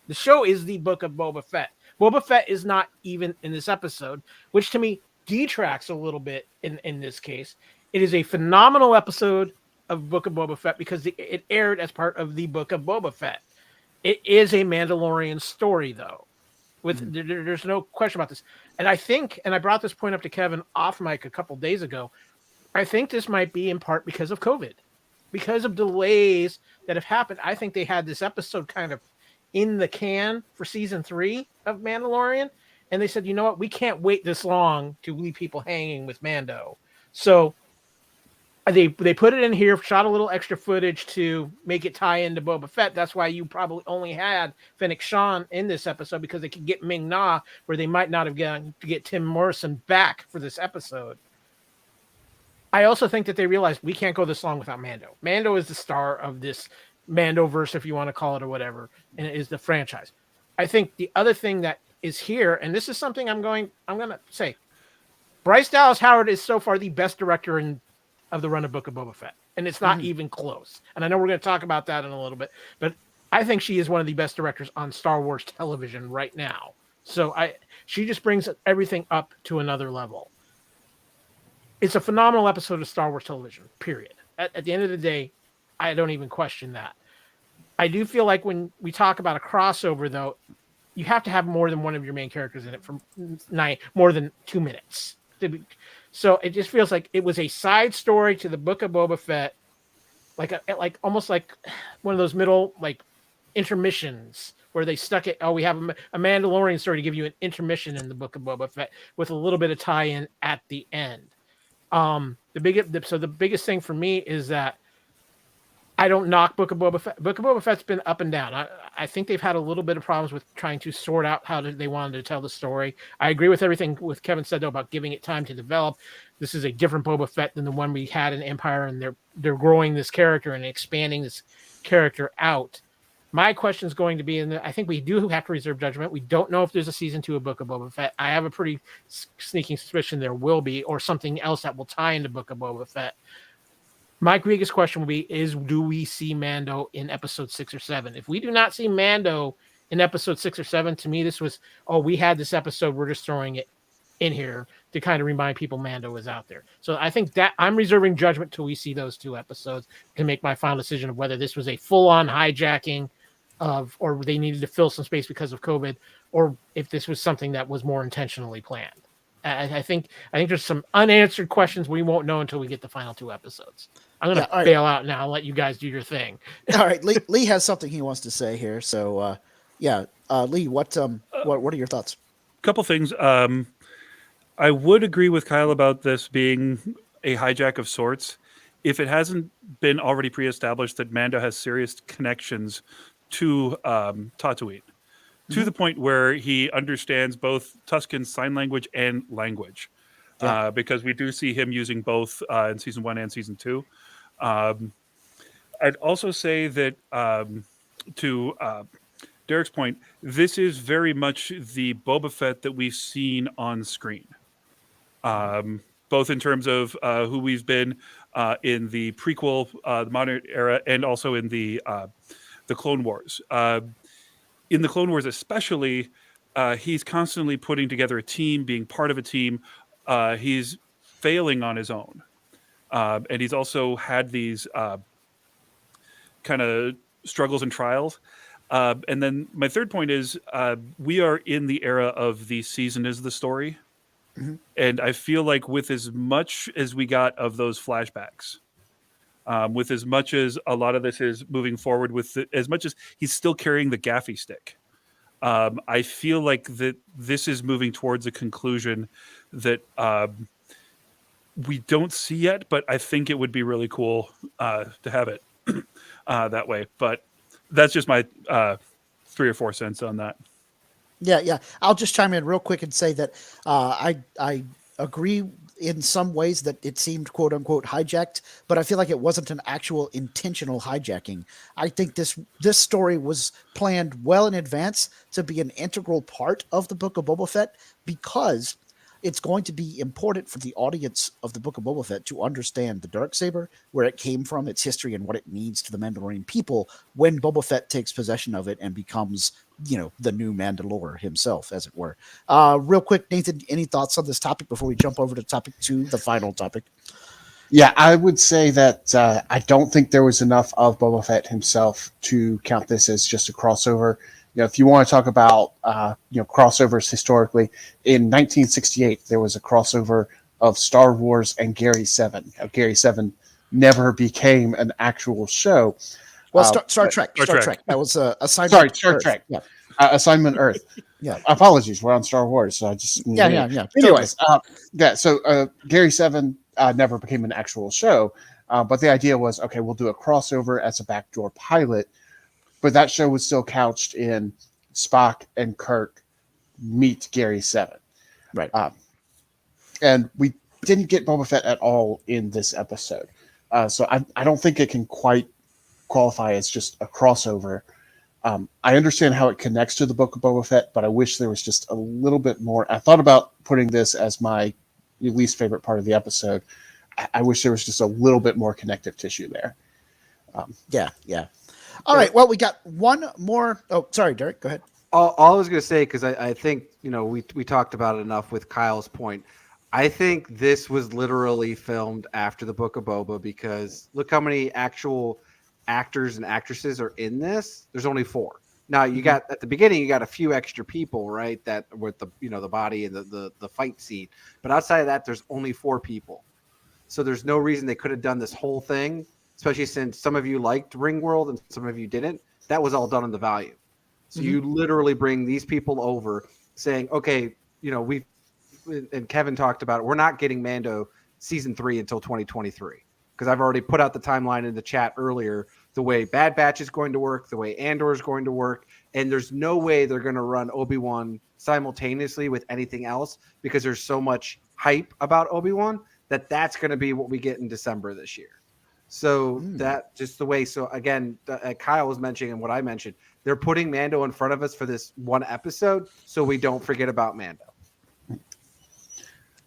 The show is the Book of Boba Fett. Boba Fett is not even in this episode, which to me detracts a little bit in this case. It is a phenomenal episode of Book of Boba Fett because it aired as part of the Book of Boba Fett. It is a Mandalorian story, though. There's no question about this. And I think, and I brought this point up to Kevin off mic a couple days ago, I think this might be in part because of COVID. Because of delays that have happened, I think they had this episode kind of in the can for season 3 of Mandalorian. And they said, you know what? We can't wait this long to leave people hanging with Mando. So they put it in here, shot a little extra footage to make it tie into Boba Fett. That's why you probably only had Fennec Shand in this episode, because they could get Ming-Na where they might not have gotten to get Tim Morrison back for this episode. I also think that they realized we can't go this long without Mando. Mando is the star of this Mandoverse, if you want to call it or whatever, and it is the franchise. I think the other thing that is here, and this is something I'm going to say, Bryce Dallas Howard is so far the best director of the run of Book of Boba Fett, and it's not even close. And I know we're going to talk about that in a little bit, but I think she is one of the best directors on Star Wars television right now. So she just brings everything up to another level. It's a phenomenal episode of Star Wars television, period. At the end of the day, I don't even question that. I do feel like when we talk about a crossover, though, you have to have more than one of your main characters in it for more than 2 minutes. So it just feels like it was a side story to the Book of Boba Fett, like almost like one of those middle like intermissions where they stuck it. Oh, we have a Mandalorian story to give you an intermission in the Book of Boba Fett with a little bit of tie-in at the end. The biggest thing for me is that I don't knock Book of Boba Fett. Book of Boba Fett's been up and down. I think they've had a little bit of problems with trying to sort out how they wanted to tell the story. I agree with everything with Kevin said though about giving it time to develop. This is a different Boba Fett than the one we had in Empire, and they're growing this character and expanding this character out. My question is going to be, and I think we do have to reserve judgment. We don't know if there's a season 2 of Book of Boba Fett. I have a pretty sneaking suspicion there will be, or something else that will tie into Book of Boba Fett. My biggest question will be, do we see Mando in episode 6 or 7? If we do not see Mando in episode 6 or 7, to me, this was, we had this episode, we're just throwing it in here to kind of remind people Mando is out there. So I think that I'm reserving judgment till we see those 2 episodes to make my final decision of whether this was a full-on hijacking or they needed to fill some space because of COVID, or if this was something that was more intentionally planned. I think there's some unanswered questions we won't know until we get the final 2 episodes. I'm going to bail out now and let you guys do your thing. All right. Lee has something he wants to say here. So, Lee, what are your thoughts? Couple things. I would agree with Kyle about this being a hijack of sorts. If it hasn't been already pre-established that Mando has serious connections to Tatooine, to the point where he understands both Tusken Sign Language and language, because we do see him using both in season 1 and season 2. I'd also say that to Derek's point, this is very much the Boba Fett that we've seen on screen, both in terms of who we've been in the prequel, the modern era, and also in the Clone Wars. In the Clone Wars especially, he's constantly putting together a team, being part of a team. He's failing on his own. And he's also had these kind of struggles and trials. And then my third point is we are in the era of the season is the story. Mm-hmm. And I feel like with as much as we got of those flashbacks, with as much as a lot of this is moving forward, as much as he's still carrying the gaffy stick, I feel like that this is moving towards a conclusion that we don't see yet, but I think it would be really cool to have it that way. But that's just my 3 or 4 cents on that. Yeah. I'll just chime in real quick and say that I agree in some ways that it seemed quote unquote hijacked, but I feel like it wasn't an actual intentional hijacking. I think this story was planned well in advance to be an integral part of the Book of Boba Fett, because it's going to be important for the audience of the Book of Boba Fett to understand the Darksaber, where it came from, its history, and what it means to the Mandalorian people when Boba Fett takes possession of it and becomes, the new Mandalore himself, as it were. Real quick, Nathan, any thoughts on this topic before we jump over to topic 2, the final topic? Yeah, I would say that I don't think there was enough of Boba Fett himself to count this as just a crossover. If you want to talk about crossovers historically, in 1968 there was a crossover of Star Wars and Gary 7. Gary 7 never became an actual show. Well, Star Trek. That was Assignment. Sorry, Star Earth. Trek. Yeah. Assignment Earth. Yeah. Apologies, we're on Star Wars, so I just yeah. Anyways, so Gary 7 never became an actual show, but the idea was, okay, we'll do a crossover as a backdoor pilot. But that show was still couched in Spock and Kirk meet Gary 7. Right. And we didn't get Boba Fett at all in this episode. So I don't think it can quite qualify as just a crossover. I understand how it connects to the Book of Boba Fett, but I wish there was just a little bit more. I thought about putting this as my least favorite part of the episode. I wish there was just a little bit more connective tissue there. Yeah. All right. Well, we got one more. Oh, sorry, Derek. Go ahead. All I was going to say, because I think we talked about it enough with Kyle's point. I think this was literally filmed after the Book of Boba because look how many actual actors and actresses are in this. There's only 4. Now you got at the beginning you got a few extra people, right? That with the the body and the fight scene. But outside of that, there's only 4 people. So there's no reason they could have done this whole thing, especially since some of you liked Ringworld and some of you didn't. That was all done on the volume. So you literally bring these people over saying, okay, we've and Kevin talked about it. We're not getting Mando season 3 until 2023 because I've already put out the timeline in the chat earlier. The way Bad Batch is going to work, the way Andor is going to work, and there's no way they're going to run Obi-Wan simultaneously with anything else because there's so much hype about Obi-Wan that's going to be what we get in December this year. So that just the way. So again, Kyle was mentioning and what I mentioned, they're putting Mando in front of us for this one episode so we don't forget about Mando.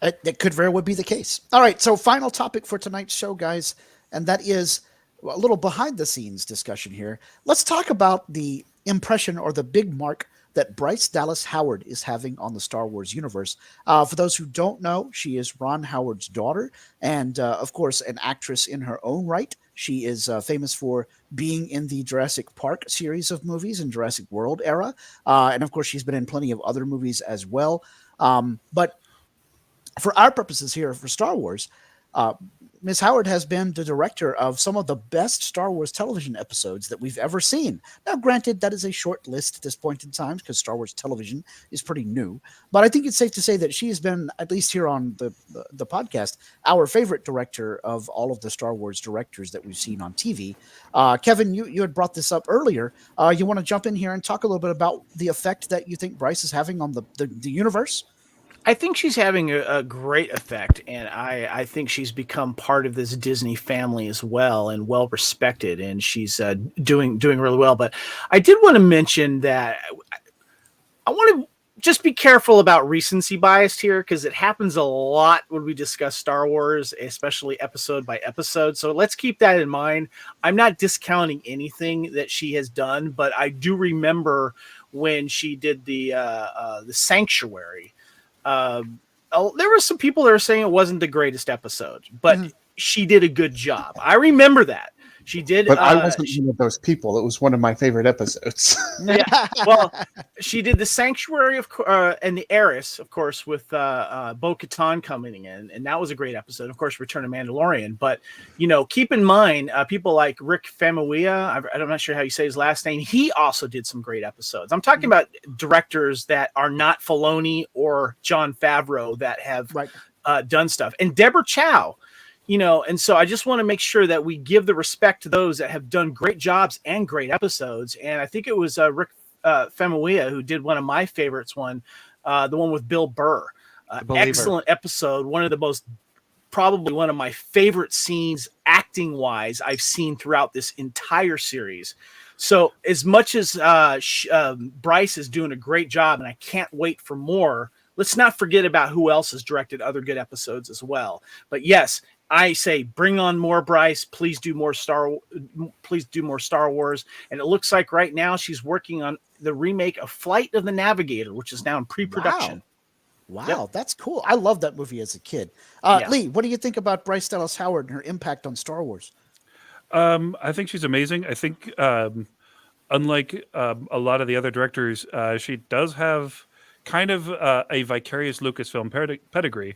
That could very well be the case. All right, so final topic for tonight's show, guys, and that is a little behind-the-scenes discussion here. Let's talk about the impression or the big mark that Bryce Dallas Howard is having on the Star Wars universe. For those who don't know, she is Ron Howard's daughter, and of course, an actress in her own right. She is famous for being in the Jurassic Park series of movies and Jurassic World era, and of course, she's been in plenty of other movies as well. But for our purposes here for Star Wars, Ms. Howard has been the director of some of the best Star Wars television episodes that we've ever seen. Now, granted, that is a short list at this point in time because Star Wars television is pretty new. But I think it's safe to say that she has been, at least here on the podcast, our favorite director of all of the Star Wars directors that we've seen on TV. Kevin, you had brought this up earlier. You want to jump in here and talk a little bit about the effect that you think Bryce is having on the universe? I think she's having a great effect, and I think she's become part of this Disney family as well, and well respected, and she's doing really well. But I did want to mention that I want to just be careful about recency bias here because it happens a lot when we discuss Star Wars, especially episode by episode. So let's keep that in mind. I'm not discounting anything that she has done, but I do remember when she did the Sanctuary. There were some people that are saying it wasn't the greatest episode, but she did a good job. I remember that. She did. But I wasn't one of those people. It was one of my favorite episodes. Yeah. Well, she did the Sanctuary and the Heiress, of course, with Bo-Katan coming in, and that was a great episode. Of course, Return of Mandalorian. But keep in mind, people like Rick Famuyiwa. I'm not sure how you say his last name. He also did some great episodes. I'm talking about directors that are not Filoni or Jon Favreau that have done stuff. And Deborah Chow. And so I just want to make sure that we give the respect to those that have done great jobs and great episodes. And I think it was Rick Famuyiwa who did one of my favorites, the one with Bill Burr. Excellent episode. Probably one of my favorite scenes acting wise I've seen throughout this entire series. So as much as Bryce is doing a great job and I can't wait for more, let's not forget about who else has directed other good episodes as well. But yes, I say bring on more Bryce. Please do more Star Wars. And it looks like right now she's working on the remake of Flight of the Navigator, which is now in pre-production. Wow, yep. That's cool. I loved that movie as a kid. Lee, what do you think about Bryce Dallas Howard and her impact on Star Wars? I think she's amazing. I think unlike a lot of the other directors, she does have kind of a vicarious Lucasfilm pedigree.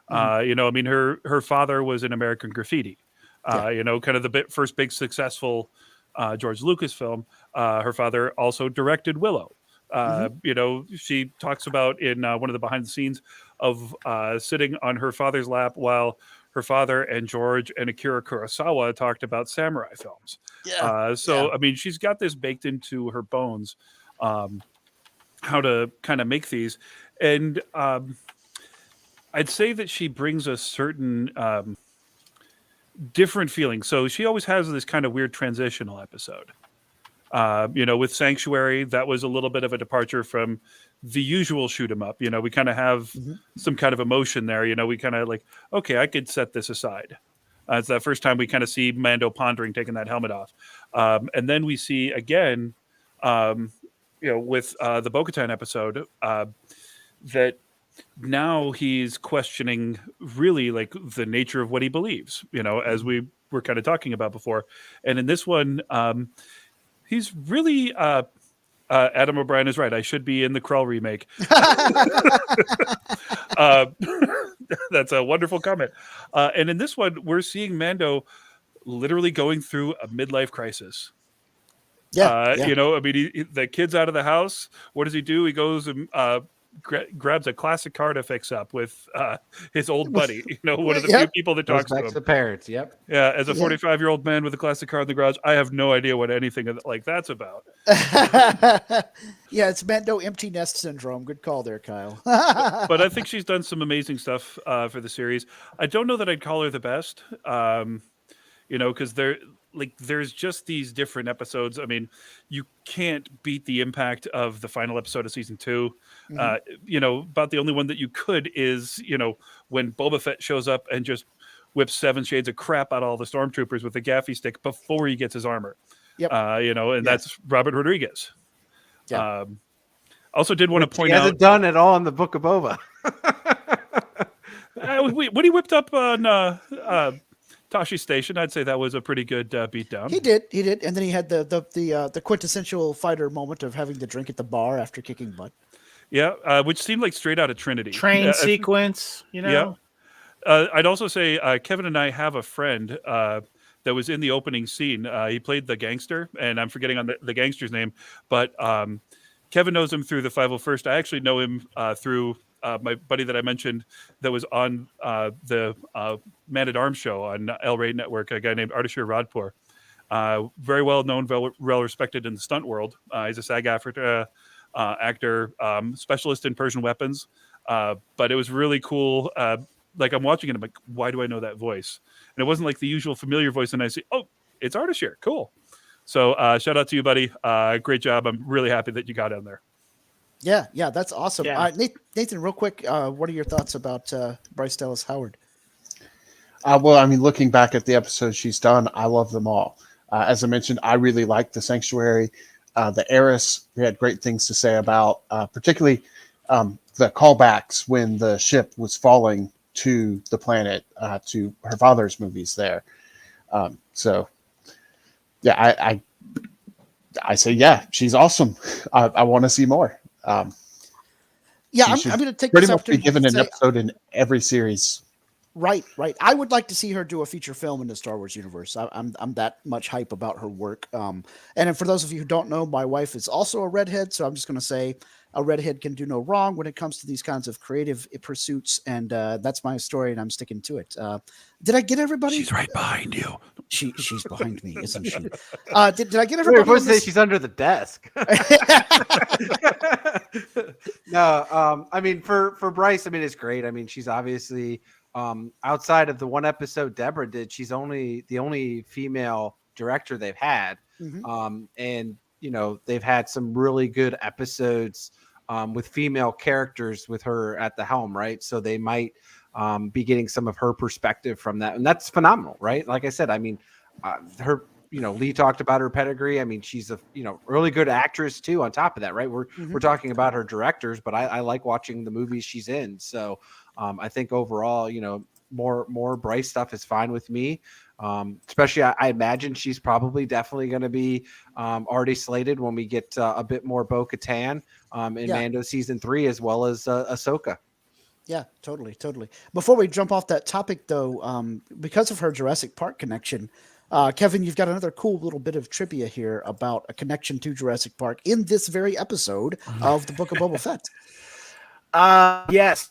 Her father was in American Graffiti, kind of the first big successful George Lucas film. Her father also directed Willow. She talks about in one of the behind the scenes of sitting on her father's lap while her father and George and Akira Kurosawa talked about samurai films. She's got this baked into her bones, how to kind of make these. And I'd say that she brings a certain different feeling. So she always has this kind of weird transitional episode. With Sanctuary, that was a little bit of a departure from the usual shoot 'em up. We kind of have some kind of emotion there. We kind of like, okay, I could set this aside. It's that first time we kind of see Mando pondering, taking that helmet off. And then we see again, with the Bo-Katan episode, that now he's questioning really like the nature of what he believes, as we were kind of talking about before. And in this one, he's really Adam O'Brien is right. I should be in the Krull remake. That's a wonderful comment. And in this one, we're seeing Mando literally going through a midlife crisis. Yeah. I mean, the kid's out of the house. What does he do? He goes and grabs a classic car to fix up with his old buddy. One of the few people that talks to him. The parents. Yep. Yeah, as a 45-year-old man with a classic car in the garage, I have no idea what anything like that's about. Yeah, it's Mando empty nest syndrome. Good call there, Kyle. But I think she's done some amazing stuff for the series. I don't know that I'd call her the best, because there's just these different episodes. I mean, you can't beat the impact of the final episode of season 2. Mm-hmm. About the only one that you could is, when Boba Fett shows up and just whips 7 shades of crap out of all the stormtroopers with a gaffy stick before he gets his armor. Yep. That's Robert Rodriguez. Yeah. Also did want to point he out. hasn't done it all in the Book of Boba. When he whipped up on Tashi Station, I'd say that was a pretty good beatdown. He did, and then he had the quintessential fighter moment of having the drink at the bar after kicking butt. Yeah, which seemed like straight out of Trinity. Train sequence, Yeah. I'd also say Kevin and I have a friend that was in the opening scene. He played the gangster, and I'm forgetting on the gangster's name, but Kevin knows him through the 501st. I actually know him through my buddy that I mentioned that was on the Man at Arms show on El Rey Network, a guy named Ardashir Radpour. Very well known, well respected in the stunt world. He's a SAG-AFTRA actor, specialist in Persian weapons. But it was really cool. Like I'm watching it, I'm like, why do I know that voice? And it wasn't like the usual familiar voice. And I say, oh, it's Ardashir. Cool. So shout out to you, buddy. Great job. I'm really happy that you got in there. Yeah, that's awesome. Yeah. Nathan, real quick, what are your thoughts about Bryce Dallas Howard? Well, I mean, looking back at the episodes she's done, I love them all. As I mentioned, I really liked The Sanctuary. The Heiress, we had great things to say about, particularly the callbacks when the ship was falling to the planet, to her father's movies there. So, yeah, I say, yeah, she's awesome. I want to see more. Yeah, I'm going to take pretty this much be opportunity given to an say, episode in every series. Right. I would like to see her do a feature film in the Star Wars universe. I'm that much hype about her work. And then for those of you who don't know, my wife is also a redhead, so I'm just going to say a redhead can do no wrong when it comes to these kinds of creative pursuits, and that's my story, and I'm sticking to it. Did I get everybody? She's right behind you. She's behind me, isn't she? Did I get everybody? Wait, say she's under the desk. No, I mean for Bryce, I mean it's great. I mean she's obviously outside of the one episode Deborah did, she's the only female director they've had. Mm-hmm. And they've had some really good episodes with female characters with her at the helm, right? So they might be getting some of her perspective from that, and that's phenomenal, right? Like I said, I mean, her, Lee talked about her pedigree. I mean, she's a really good actress too. On top of that, right? We're talking about her directors, but I like watching the movies she's in. So I think overall, more Bryce stuff is fine with me. Especially, I imagine she's probably definitely going to be already slated when we get a bit more Bo-Katan in Mando season 3, as well as Ahsoka. Yeah, totally. Before we jump off that topic, though, because of her Jurassic Park connection, Kevin, you've got another cool little bit of trivia here about a connection to Jurassic Park in this very episode of the Book of Boba Fett. Yes.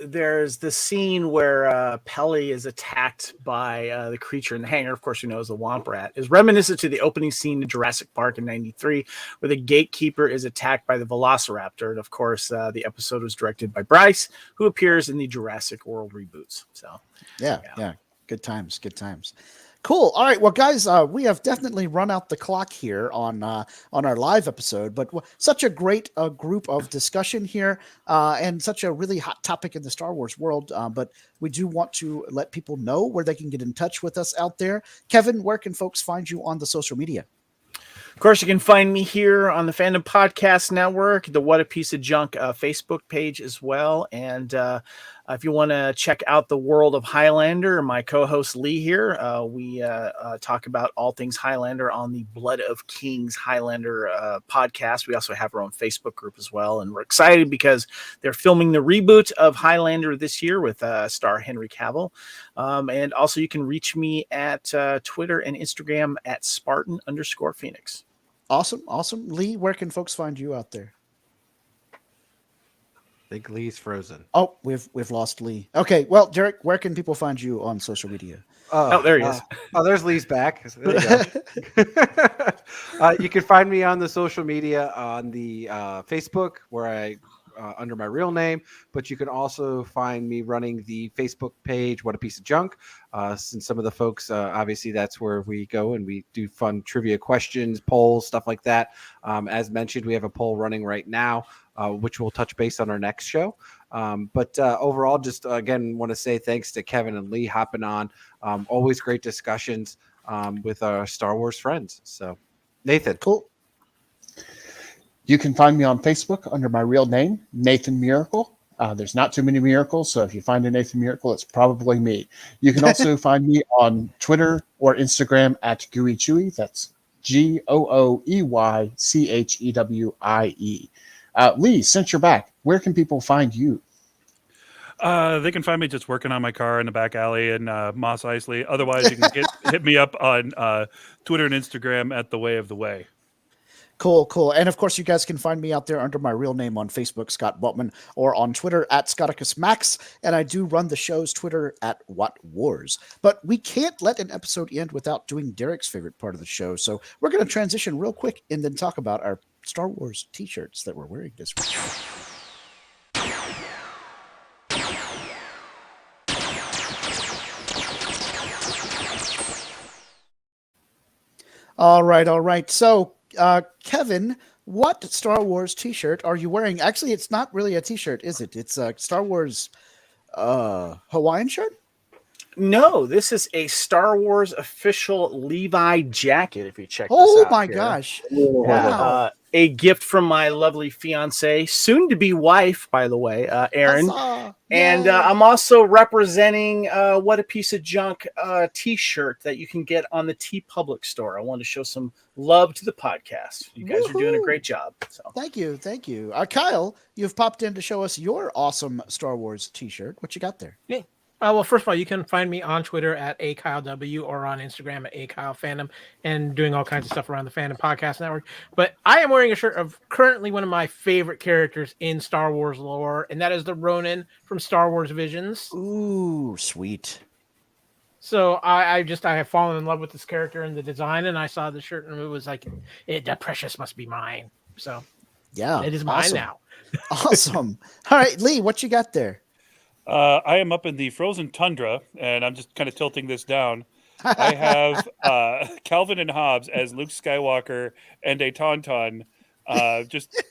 There's the scene where Pelly is attacked by the creature in the hangar, of course, as the Womp Rat, is reminiscent to the opening scene in Jurassic Park in '93, where the gatekeeper is attacked by the Velociraptor. And of course, the episode was directed by Bryce, who appears in the Jurassic World reboots. So, yeah. Good times. Cool. All right. Well, guys, we have definitely run out the clock here on our live episode, but such a great group of discussion here and such a really hot topic in the Star Wars world. But we do want to let people know where they can get in touch with us out there. Kevin, where can folks find you on the social media? Of course, you can find me here on the Fandom Podcast Network, the What a Piece of Junk Facebook page as well. And if you want to check out the world of Highlander, my co-host Lee here, we talk about all things Highlander on the Blood of Kings Highlander podcast. We also have our own Facebook group as well. And we're excited because they're filming the reboot of Highlander this year with star Henry Cavill. And also you can reach me at Twitter and Instagram at Spartan_Phoenix. Awesome. Lee, where can folks find you out there? I think Lee's frozen. Oh, we've lost Lee. Okay, well, Derek, where can people find you on social media? Oh, there he is. There's Lee's back. There you go. You can find me on the social media on the Facebook, where I under my real name, but you can also find me running the Facebook page, What a Piece of Junk. Since some of the folks, obviously that's where we go and we do fun trivia questions, polls, stuff like that. As mentioned, we have a poll running right now, which we'll touch base on our next show. But overall, just again, want to say thanks to Kevin and Lee hopping on. Always great discussions with our Star Wars friends. So, Nathan. Cool. You can find me on Facebook under my real name, Nathan Miracle. There's not too many miracles, so if you find a Nathan Miracle, it's probably me. You can also find me on Twitter or Instagram at Gooey Chewy. That's GOOEYCHEWIE. Lee, since you're back, where can people find you? They can find me just working on my car in the back alley in Mos Eisley. Otherwise, you can hit me up on Twitter and Instagram at The Way of the Way. Cool. And of course, you guys can find me out there under my real name on Facebook, Scott Botman, or on Twitter at ScotticusMax. And I do run the show's Twitter at What Wars. But we can't let an episode end without doing Derek's favorite part of the show. So we're going to transition real quick and then talk about our Star Wars t-shirts that we're wearing this week. All right. So, Kevin, what Star Wars t-shirt are you wearing? Actually, it's not really a t-shirt, is it? It's a Star Wars Hawaiian shirt? No, this is a Star Wars official Levi jacket, if you check this out. Oh my here. gosh. Wow. A gift from my lovely fiance, soon-to-be wife, by the way, Erin. And I'm also representing What a Piece of Junk t-shirt that you can get on the TeePublic store. I wanted to show some love to the podcast. You guys are doing a great job. So Thank you. Kyle, you've popped in to show us your awesome Star Wars t-shirt. What you got there? Yeah. Well, first of all, you can find me on Twitter at AKyleW or on Instagram at AKyleFandom and doing all kinds of stuff around the Fandom Podcast Network. But I am wearing a shirt of currently one of my favorite characters in Star Wars lore, and that is the Ronin from Star Wars Visions. Ooh, sweet. So I have fallen in love with this character and the design, and I saw the shirt and it was like, that precious must be mine. So yeah, it is mine now. Awesome. All right, Lee, what you got there? I am up in the frozen tundra, and I'm just kind of tilting this down. I have Calvin and Hobbes as Luke Skywalker and a Tauntaun, just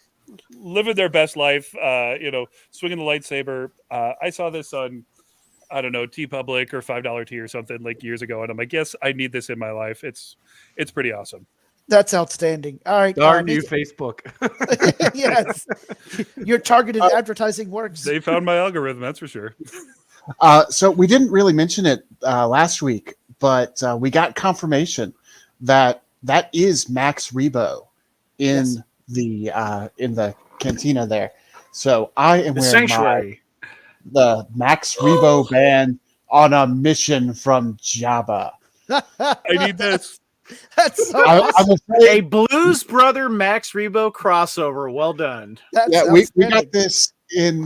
living their best life, swinging the lightsaber. I saw this on, I don't know, TeePublic or $5 Tea or something like years ago, and I'm like, yes, I need this in my life. It's pretty awesome. That's outstanding. All right. Darn you, Facebook. Yes. Your targeted advertising works. They found my algorithm, that's for sure. So we didn't really mention it last week, but we got confirmation that is Max Rebo in the cantina there. So I am wearing the Max Rebo band on a mission from Jabba. I need this. That's so awesome. A Blues Brother Max Rebo crossover. Well done. We got this in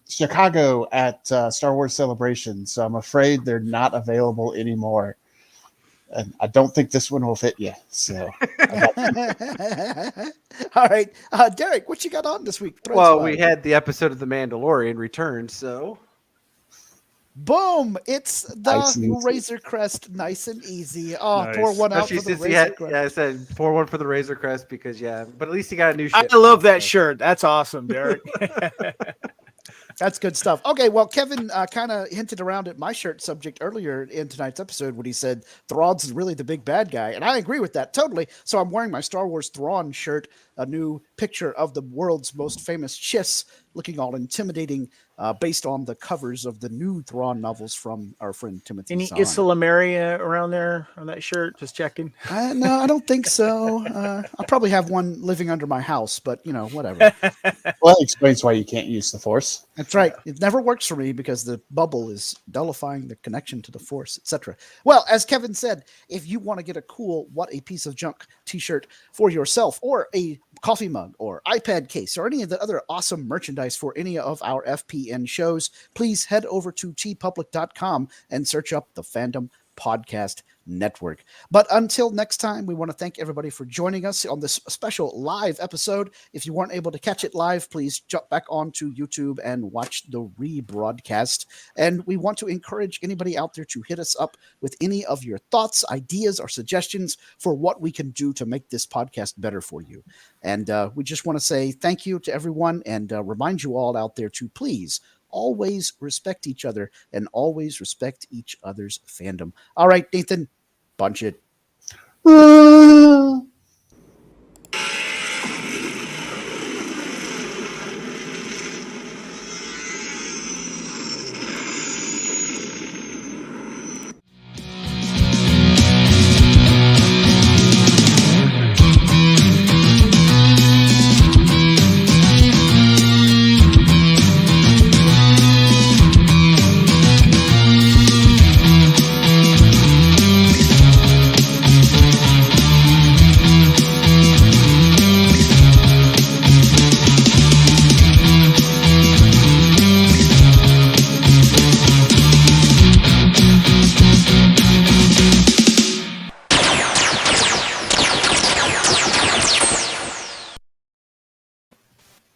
Chicago at Star Wars Celebration, so I'm afraid they're not available anymore. And I don't think this one will fit you. So, all right, Derek, what you got on this week? We had the episode of The Mandalorian return, so boom! It's the Razor Crest, nice and easy. Oh, nice. Pour one out for the Razor Crest. Yeah, I said pour one for the Razor Crest because but at least he got a new shirt. I love that shirt. That's awesome, Derek. That's good stuff. Okay, well, Kevin kind of hinted around at my shirt subject earlier in tonight's episode when he said Thrawn's really the big bad guy, and I agree with that totally. So I'm wearing my Star Wars Thrawn shirt, a new picture of the world's most famous chiss, looking all intimidating, based on the covers of the new Thrawn novels from our friend Timothy Any Zahn. Isla around there on that shirt? Just checking. No, I don't think so. I'll probably have one living under my house, but whatever. Well, that explains why you can't use the Force. That's right. It never works for me because the bubble is nullifying the connection to the Force, etc. Well, as Kevin said, if you want to get a cool "What a Piece of Junk" t-shirt for yourself, or a coffee mug or iPad case, or any of the other awesome merchandise for any of our FPN shows, please head over to tpublic.com and search up the Fandom Podcast Network. But until next time, we want to thank everybody for joining us on this special live episode. If you weren't able to catch it live, please jump back onto YouTube and watch the rebroadcast. And we want to encourage anybody out there to hit us up with any of your thoughts, ideas, or suggestions for what we can do to make this podcast better for you. And we just want to say thank you to everyone and remind you all out there to please always respect each other and always respect each other's fandom. All right, Nathan, bunch it.